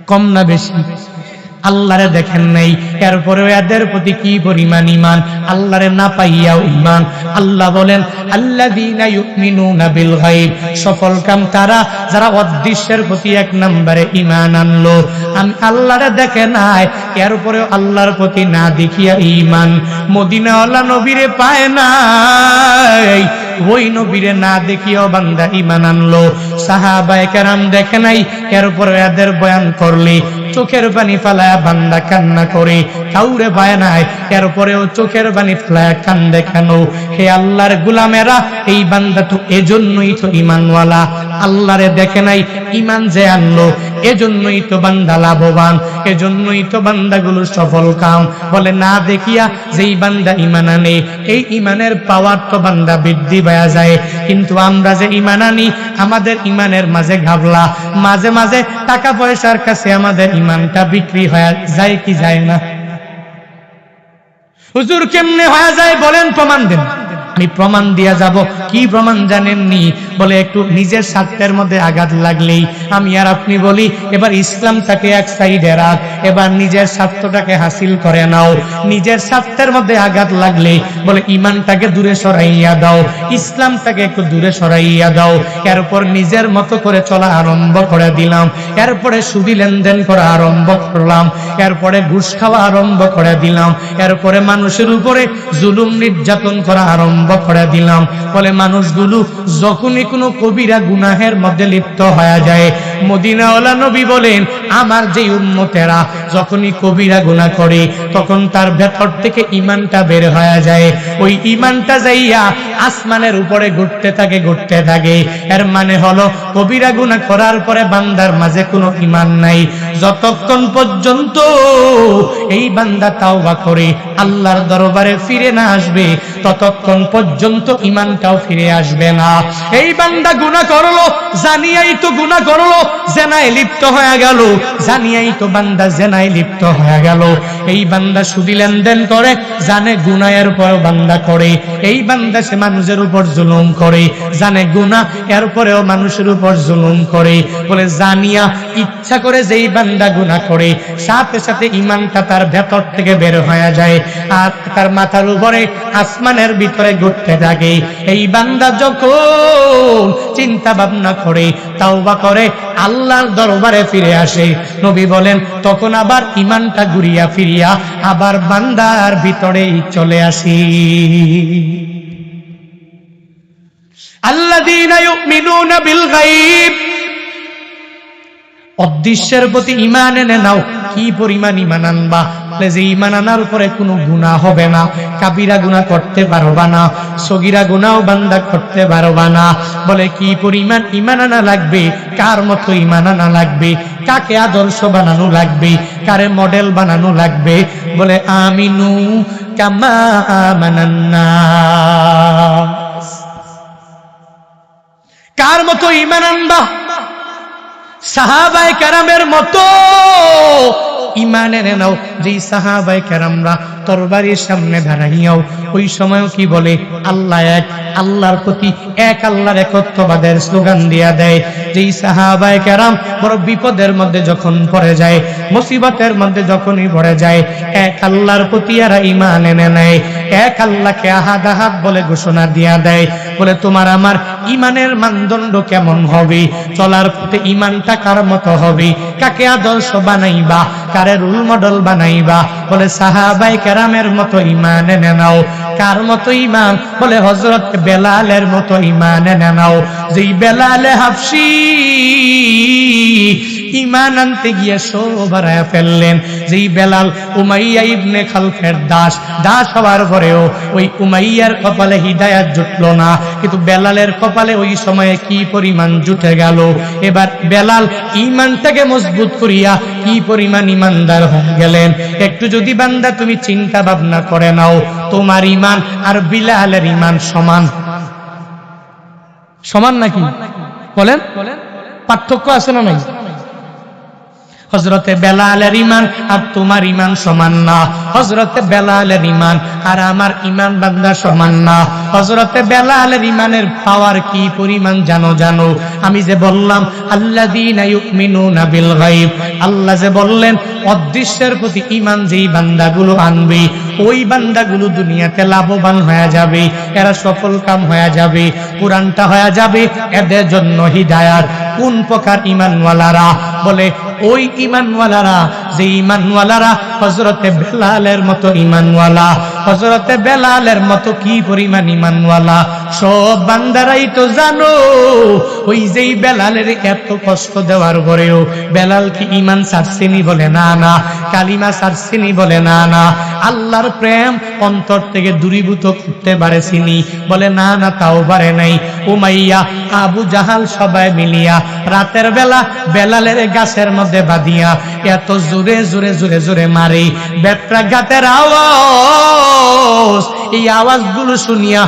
কম না বেশি? আল্লাহরে দেখেন নাই, এরপরেও এদের প্রতি কি পরিমাণ ঈমান, আল্লাহরে না পাইয়াও ঈমান। আল্লাহ বলেন আল্লাযীনা ইউমিনুনা বিল গায়ব, সফল কাম তারা যারা অদৃশ্যের প্রতি এক নম্বরে ঈমান আনলো। আমি আল্লাহরে দেখে নাই, এরপরেও আল্লাহর প্রতি না দেখিয়া ঈমান। মদিনাওয়ালা নবীরে পায় নাই, ওই নবীরে না দেখিয়াও বান্দা ঈমান আনলো। সাহাবায়ে কেরাম দেখে নাই, এরপরে এদের বয়ান করলে চোখের পানি ফালায়া বান্দা কান্না করে। কাউরে পায় নাই, এরপরেও চোখের পানি ফালায়া কান্দে কেন? হে আল্লাহর গোলামেরা, এই বান্দা তো এজন্যই তো ঈমানওয়ালা। আল্লাহরে দেখে নাই, ঈমান যে আনলো, এজন্যই তো বান্দা লাভবান, এজন্যই তো বান্দাগুলো সফল কাম। বলে না দেখিয়া যেই বান্দা ঈমান আনে, এই ঈমানের পাওয়ার তো বান্দা বৃদ্ধি পাওয়া যায়। কিন্তু আমরা যে ঈমান আনি, আমাদের ঈমানের মাঝে ঘাবলা, মাঝে মাঝে টাকা পয়সার কাছে আমাদের ঈমানটা বিক্রি হয়ে যায় কি যায় না? হুজুর কেমনে হয়ে যায় বলেন, প্রমাণ দেন। আমি প্রমাণ দিয়া যাব। কি প্রমাণ জানেননি? বলে একটু নিজের স্বার্থের মধ্যে আঘাত লাগলেই আমি আর আপনি বলি এবার ইসলামটাকে এক সাইডে রাখ, এবার নিজের স্বার্থটাকে হাসিল করে নাও। নিজের স্বার্থের মধ্যে আঘাত লাগলে বলে ঈমানটাকে দূরে সরাইয়া দাও, ইসলামটাকে একটু দূরে সরাইয়া দাও। এরপর নিজের মতো করে চলা আরম্ভ করে দিলাম, এরপরে সুদি লেনদেন করা আরম্ভ করলাম, এরপরে ঘুষ খাওয়া আরম্ভ করে দিলাম, এরপরে মানুষের উপরে জুলুম নির্যাতন করা আরম্ভ করে দিলাম। বলে মানুষগুলো যখনই কোনো কবিরা গুনাহের মধ্যে লিপ্ত হয়ে যায়, মদিনাওয়ালা নবী বলেন আমার যে উম্মতেরা যখনই কবিরা গুনাহ করে, তখন তার ভেতর থেকে ঈমানটা বের হয়ে যায়। ওই ঈমানটা যাইয়া আসমানের উপরে ঘুরতে থাকে, ঘুরতে থাকে। এর মানে হলো কবিরা গুনাহ করার পরে বান্দার মাঝে কোনো ঈমান নাই। যতক্ষণ পর্যন্ত এই বান্দা তাওবা করে আল্লাহর দরবারে ফিরে না আসবে, ততক্ষণ পর্যন্ত ঈমানটাও ফিরে আসবে না। এই বান্দা গুনাহ করলো, জানিয়াই তো গুনাহ করলো, জেনায় লিপ্ত হয়ে গেল, জানিয়াই তো বান্দা জেনায় লিপ্ত হয়ে গেল। এই বান্দা সুদি লেনদেন করে, জানে গুনাহের পর বান্দা করে। এই বান্দা সে মানুষের উপর জুলুম করে, জানে গুনাহ, এরপরেও মানুষের উপর জুলুম করে। বলে জানিয়া ইচ্ছা করে যেই বান্দা গুনাহ করে, সাথে সাথে ঈমানটা তার ভেতর থেকে বের হয়ে যায় আর তার মাথার উপরে আসমানের ভিতরে ঘুরতে থাকে। এই বান্দা যখন চিন্তা ভাবনা করে, তাওবা করে, আল্লাহর দরবারে ফিরে আসে, নবী বলেন তখন আবার ঈমানটা ঘুরিয়া ফিরিয়া আবার বান্দার ভিতরেই চলে আসি। আল্লাযীনা ইউমিনুনা বিল গায়ব, অদৃশ্যের প্রতি ঈমান এনে নাও। কি পরিমাণ ঈমান আনবা? যে ঈমান আনার পরে কোনো গুনাহ হবে না, কাবিরা গুনাহ করতে পারবা না, সগীরা গুনাহও বান্দা করতে পারবা না। বলে কি পরিমাণ ঈমান আনা লাগবে? কার মতো ঈমান আনা লাগবে? কাকে আদর্শ বানানো লাগবে? কারে মডেল বানানো লাগবে? বলে আমিনু কামা আমানান নাস। কার মতো ঈমান আনবা? সাহাবায়ে কেরামের মতো ঈমান এনে নাও। যেই সাহাবায়ে কেরামরা তরবারির সামনে দাঁড়াইয়াও ওই সময়ও কি বলে? আল্লাহ এক, আল্লাহর প্রতি এক, আল্লাহর একত্ববাদের স্লোগান দিয়া দেয়। যেই সাহাবায়ে কেরাম বড় বিপদের মধ্যে যখন পড়ে যায়, মুসিবতের মধ্যে যখনই পড়ে যায়, এক আল্লাহর প্রতি এরা ঈমান এনে নেয়, এক আল্লাহকে আহাদ আহাদ বলে ঘোষণা দিয়া দেয়। বলে তোমার আমার ইমানের মানদণ্ড কেমন হবে, চলার পথে ইমানটা কার মতো হবে, কাকে আদর্শ বানাইবা, কারে রোল মডেল বানাইবা? বলে সাহাবায়ে কেরামের মতো ইমান এনে নাও। কার মতো ইমান? বলে হযরত বেলালের মতো ইমান এনে নাও। যেই বেলালে হাবশী ইমান আনতে গিয়ে সব হারায়া ফেললেন। যেই বেলাল উমাইয়া ইবনে খালফের দাস হওয়ার পরেও ওই উমাইয়ার কপালে হিদায়াত জুটলো না, কিন্তু বেলালের কপালে ওই সময়ে কি পরিমাণ জুটে গেল। এবার বেলাল ইমানটাকে মজবুত করিয়া কি পরিমাণ ইমানদার হয়ে গেলেন। একটু যদি বান্দা তুমি চিন্তা ভাবনা করে নাও, তোমার ইমান আর বিলালের ইমান সমান সমান নাকি? বলেন, পার্থক্য আছে না নাই? হযরতে বেলালের ইমান আর তোমার ইমান সমান না। হযরতে বেলালের ইমান আর আমার ইমান বান্দা সমান না। হযরতে বেলালের ইমানের পাওয়ার কি পরিমাণ জানো? আমি যে বললাম আল্লাযীনা ইউমিনুনা বিল গায়ব, আল্লাহ যে বললেন অদৃশ্যের প্রতি ইমান যেই বান্দাগুলো আনবে ওই বান্দাগুলো দুনিয়াতে লাভবান হয়ে যাবে, এরা সফল কাম হয়ে যাবে, কোরআনটা হয়ে যাবে এদের জন্য হিদায়াত। কোন প্রকার ঈমানওয়ালারা? বলে ওই ঈমানওয়ালারা যে ঈমানওয়ালারা হযরতে বেলালের মতো ঈমানওয়ালা। হযরতে বেলালের মতো কি পরিমাণ ঈমানওয়ালা সব বান্দারাই তো জানো। ওই যেই বেলালের এত কষ্ট দেওয়ার পরেও বেলাল কি ঈমান ছাড়ছেনি? বলে না না। কালিমা ছাড়ছেনি? বলে না না। আল্লাহর প্রেম অন্তর থেকে দূরীভূত করতে পারেছিনি? বলে না না, তাও পারে নাই। উমাইয়া, আবু জাহাল সবাই মিলিয়া রাতের বেলা বেলালের গাছের মধ্যে বাঁধিয়া এত জোরে জোরে জোরে জোরে মারে, বেত্রাঘাতের আওয়াজ, এই আওয়াজগুলো শুনিয়া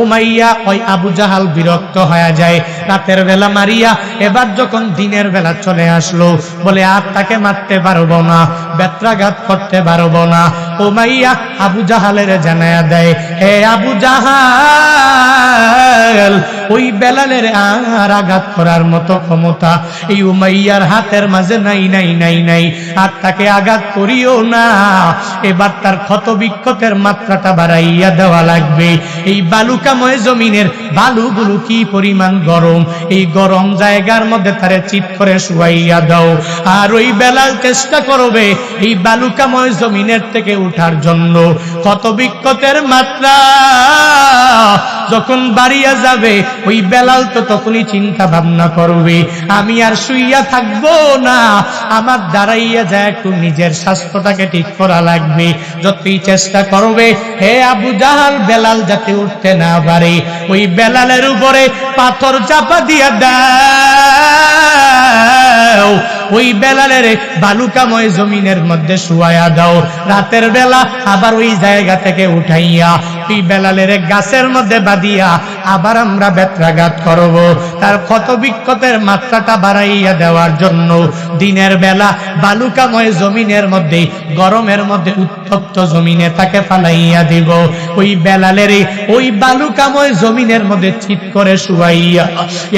উমাইয়া ওই আবু জাহাল বিরক্ত হয়ে যায়। রাতের বেলা মারিয়া এবার যখন দিনের বেলা চলে আসলো, বলে আর তাকে মারতে পারবো না, বেত্রাঘাত করতে পারবো না। উমাইয়া আবু জাহালের জানায়া দেয়, হে আবু জাহাল, ওই বেলালের আর আঘাত করার মতো ক্ষমতা এই উমাইয়ার হাতের মাঝে নাই নাই নাই নাই, আর তাকে আঘাত করিও না। এবার তার ক্ষত বিক্ষতের মাত্রাটা বাড়াইয়া দেওয়া লাগবে। এই বালুকাময় জমিনের বালুগুলো কি পরিমাণ গরম, এই গরম জায়গার মধ্যে তারে চিৎ করে শুয়াইয়া দাও। আর ওই বেলাল চেষ্টা করবে এই বালুকাময় জমিনের থেকে উঠার জন্য। ক্ষত বিক্ষতের মাত্রা যখন বাড়িয়া যাবে ওই বেলাল তো তখনই চিন্তা ভাবনা করবে, আমি আর শুইয়া থাকবো না, আমার দাঁড়াইয়া যায় একটু নিজের স্বাস্থ্যটাকে ঠিক করা লাগবে। যতই চেষ্টা করবে হে আবু জাহাল বেলাল যাতে উঠতে না পারে, ওই বেলালের উপরে পাথর চাপা দিয়া দাও, ওই বেলালের বালুকাময় জমিনের মধ্যে শুয়াইয়া দাও। রাতের বেলা আবার ওই জায়গা থেকে উঠাইয়া ওই বেলালের গাছের মধ্যে বাঁধিয়া আবার আমরা বেত্রাঘাত করব। তার ক্ষত বিক্ষতের মাত্রাটা বাড়াইয়া দেওয়ার জন্য দিনের বেলা বালুকাময় জমিনের মধ্যে গরমের মধ্যে উত্তপ্ত জমিনে তাকে ফালাইয়া দিব। ওই বেলালের ওই বালুকাময় জমিনের মধ্যে চিৎ করে শুয়াইয়া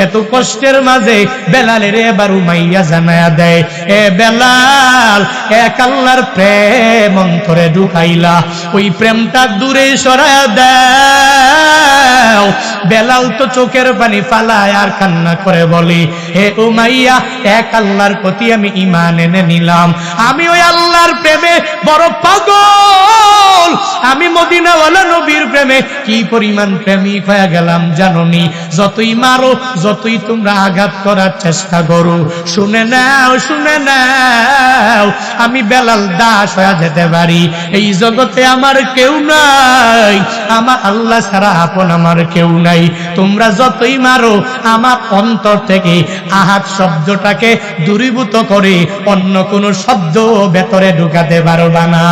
এত কষ্টের মাঝে বেলালের এবার উমাইয়া জানায়া দেয়, এ বেলাল, এক আল্লাহর প্রেম অন্তরে ঢুকাইলা, ওই প্রেমটা দূরে সরায়া দাও। বেলাল তো চোখের পানি ফালায় আর কান্না করে বলে, হে উমাইয়া, এক আল্লাহর প্রতি আমি ঈমান এনে নিলাম, আমি ওই আল্লাহর প্রেমে বড় পাগল, আমি মদিনাওয়ালা নবীর প্রেমে কি পরিমাণ প্রেমিক হয়ে গেলাম জানোনি। যতই মারো, যতই তোমরা আঘাত করার চেষ্টা করো, শুনে নাও শুনে নাও, আমি বেলাল দাস হয়ে যেতে পারি, এই জগতে আমার কেউ নাই, আমার আল্লাহ ছাড়া আপন আমার কেউ নাই। তোমরা যতই মারো আমার অন্তর থেকে আহাত শব্দটাকে দূরীভূত করে অন্য কোন শব্দ ভেতরে ঢুকাতে পারবা না।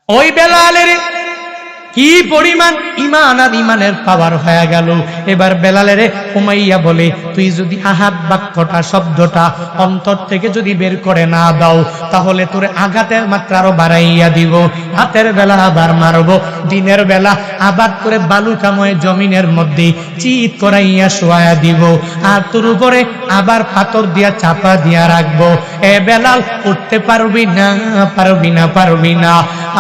ওই বেলালের কি পরিমাণ ঈমান আর ঈমানের পাওয়ার হয়ে গেল। এবার বেলালের উমাইয়া বলে, তুই যদি আহাদ বাক্যটা শব্দটা অন্তর থেকে যদি বের করে না দাও, তাহলে তোর আঘাতের মাত্রা আরো বাড়াইয়া দিব। রাতের বেলা আবার মারবো, দিনের বেলা আবাদ করে বালুকাময় জমিনের মধ্যে চিৎ করাইয়া শোয়া দিব, আর তোর উপরে আবার পাথর দিয়া চাপা দিয়া রাখবো। এ বেলাল উঠতে পারবি না, পারবি না, পারবি না।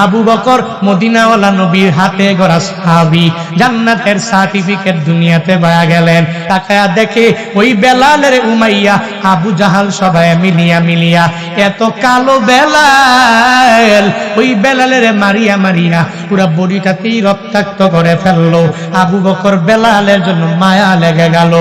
আবু বকর মদিনাওয়ালা নবীর হাতে গড়া সাহাবী, জান্নাতের সার্টিফিকেট দুনিয়াতে পাওয়া গেলেন। তাকায়া দেখে ওই বেলালের উমাইয়া আবু জাহাল সবাই মিলিয়া এত কালো বেলাল, ওই বেলালের মারিয়া মারিয়া পুরা বডিটাতেই রক্তাক্ত করে ফেললো। আবু বকর বেলালের জন্য মায়া লেগে গেল।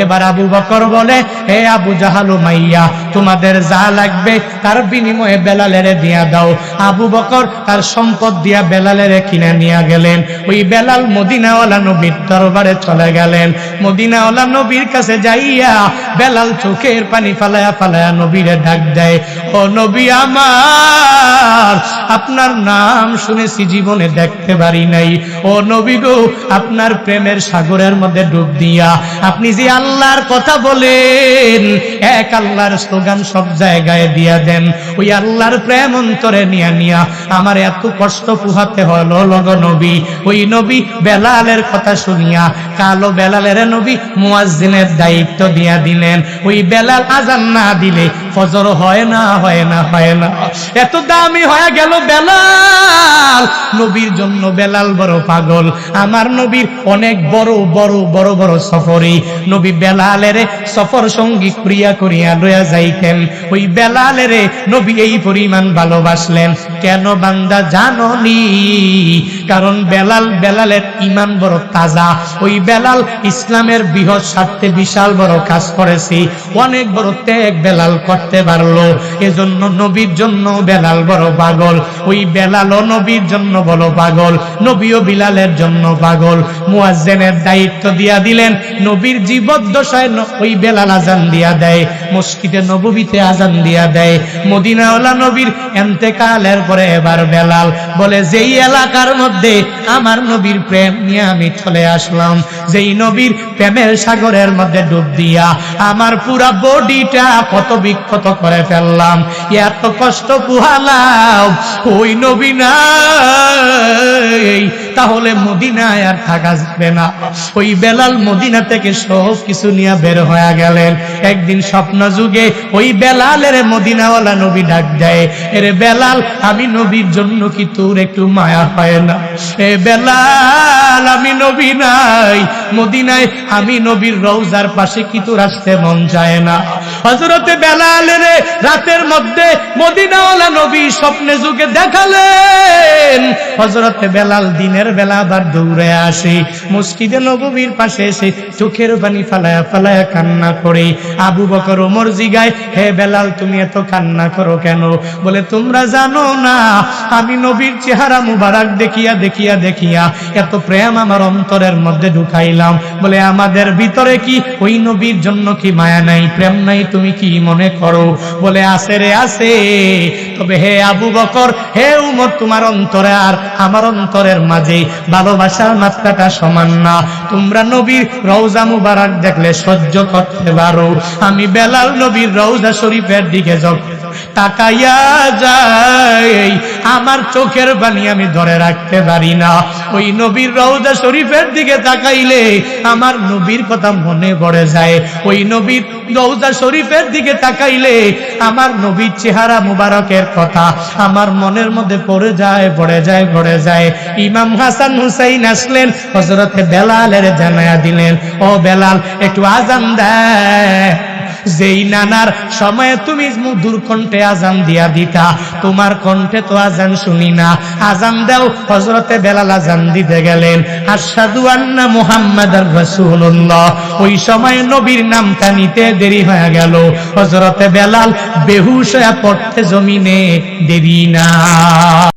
এবার আবু বকর বলে, হে আবু জাহাল উমাইয়া, তোমাদের যা লাগবে তার বিনিময়ে বেলালের দিয়া দাও। আবু বকর তার সম্পদ দিয়া বেলালের কিনে নিয়ে গেলেন। ওই বেলাল মদিনাওয়ালা নবীর দরবারে চলে গেলেন। মদিনাওয়ালা নবীর কাছে যাইয়া বেলাল চোখের পানি ফালায়া ফালায়া নবীরে ডাক দেয়, ও নবী আমার, আপনার নাম শুনেছি, জীবনে দেখতে পারি নাই। ও নবী গো, আপনার প্রেমের সাগরের মধ্যে ডুব দিয়া আপনি যে আল্লাহর কথা বলেন, এক আল্লাহর স্লোগান সব জায়গায় দিয়া দেন, ওই আল্লাহর প্রেম অন্তরে নিয়া আমার এত কষ্ট পোহাতে হলো লগো নবী। ওই নবী বেলালের কথা শুনিয়া কালো বেলালের নবী মুয়াজ্জিনের দায়িত্ব দিয়া দিলেন। ওই বেলাল আজান না দিলে ফজর হয় না, হয় না, হয় না। এত দামি হয়ে গেল বেলাল। নবীর জন্য বেলাল বড় পাগল। আমার নবীর অনেক বড় বড় বড় বড় সফরে নবী বেলালের সফর সঙ্গী করিয়া লইয়া যাইতেন। ওই বেলালের নবী এই পরিমাণ ভালোবাসলেন। কেন বান্দা জাননি? কারণ বেলালের ঈমান বড় তাজা। ওই বেলাল ইসলামের বৃহৎ স্বার্থে বিশাল বড় কাজ করেছে, অনেক বড় ত্যাগ বেলাল করতে পারলো। এজন্য নবীর জন্য বেলাল বড় পাগল। ওই বেলালও নবীর জন্য বড় পাগল, নবীও বিলালের জন্য পাগল। মুয়াজ্জিনের দায়িত্ব দিয়া দিলেন। নবীর জীবদ্দশায় ওই বেলাল আজান দিয়া দেয়, মসজিদে নববীতে আজান দিয়া দেয়। মদিনাওয়ালা নবীর ইন্তেকালের পরে এবার বেলাল বলে, যেই এলাকার মধ্যে আমার নবীর প্রেম নিয়ে আমি চলে আসলাম, যেই নবীর প্রেমের সাগরের মধ্যে ডুব দিয়া আমার পুরা বডিটা কত বিক্ষত করে ফেললাম, এত কষ্ট পোহালাম, ওই নবী নাই, তাহলে মদিনায় আর থাকা যাবে না। ওই বেলাল মদিনা থেকে সব কিছু নিয়ে বের হয়ে গেলেন। একদিন স্বপ্ন যুগে ওই বেলালের মদিনাওয়ালা নবী ডাক দেয়, এরে বেলাল, আমি নবীর জন্য কি তোর একটু মায়া হয় না? এ বেলাল, আমি নবী নাই মদিনায়, আমি নবীর রওজার পাশে কি তোর আসতে মন চায় না? হযরতে বেলালের রাতের মধ্যে মদিনাওয়ালা নবী স্বপ্নে যুগে দেখালেন। হযরতে বেলাল দিনের বেলা আবার দৌড়ে আসে, মসজিদে নববীর পাশে এসে চোখের পানি ফালায়া ফালায়া কান্না করে। আবু বকর ওমর জিগায়, হে বেলাল, তুমি এত কান্না করো কেন? বলে, তোমরা জানো না, আমি নবীর চেহারা মুবারক দেখিয়া দেখিয়া দেখিয়া এত প্রেম আমার অন্তরের মধ্যে ঢুকাইলাম। বলে, আমাদের ভিতরে কি ওই নবীর জন্য কি মায়া নাই, প্রেম নাই? তুমি কি মনে করো? বলে, আছে রে, আছে। তবে হে আবু বকর, হে উমর, তোমার অন্তরে আর আমার অন্তরের মাঝে ভালোবাসার মাত্রাটা সমান না। তোমরা নবীর রওজা মুবারক দেখলে সহ্য করতে পারো, আমি বেলাল নবীর রওজা শরীফের দিকে তাকাইয়া যাই, আমার চোখের পানি আমি ধরে রাখতে পারি না। ওই নবীর রওজা শরীফের দিকে তাকাইলে আমার নবীর কথা মনে পড়ে যায়। ওই নবীর রওজা শরীফের দিকে তাকাইলে আমার নবীর চেহারা মুবারকের কথা আমার মনের মধ্যে পড়ে যায়, পড়ে যায়, পড়ে যায়। ইমাম হাসান হুসাইন আসলেন, হযরতে বেলালের জানায়া দিলেন, ও বেলাল, একটু আজান দেয়। যেই নানার সময়ে তুমি মধুর কণ্ঠে আজান দিয়া দিতা, তোমার কণ্ঠে তো আজান শুনি না, আজান দাও। হযরতে বেলাল আজান দিতে গেলেন, আশহাদু আন্না মুহাম্মাদার রাসূলুল্লাহ। ওই সময় নবীর নামটা নিতে দেরি হয়ে গেল, হযরতে বেলাল বেহুশ হয়ে পড়তে জমিনে, দেরি না।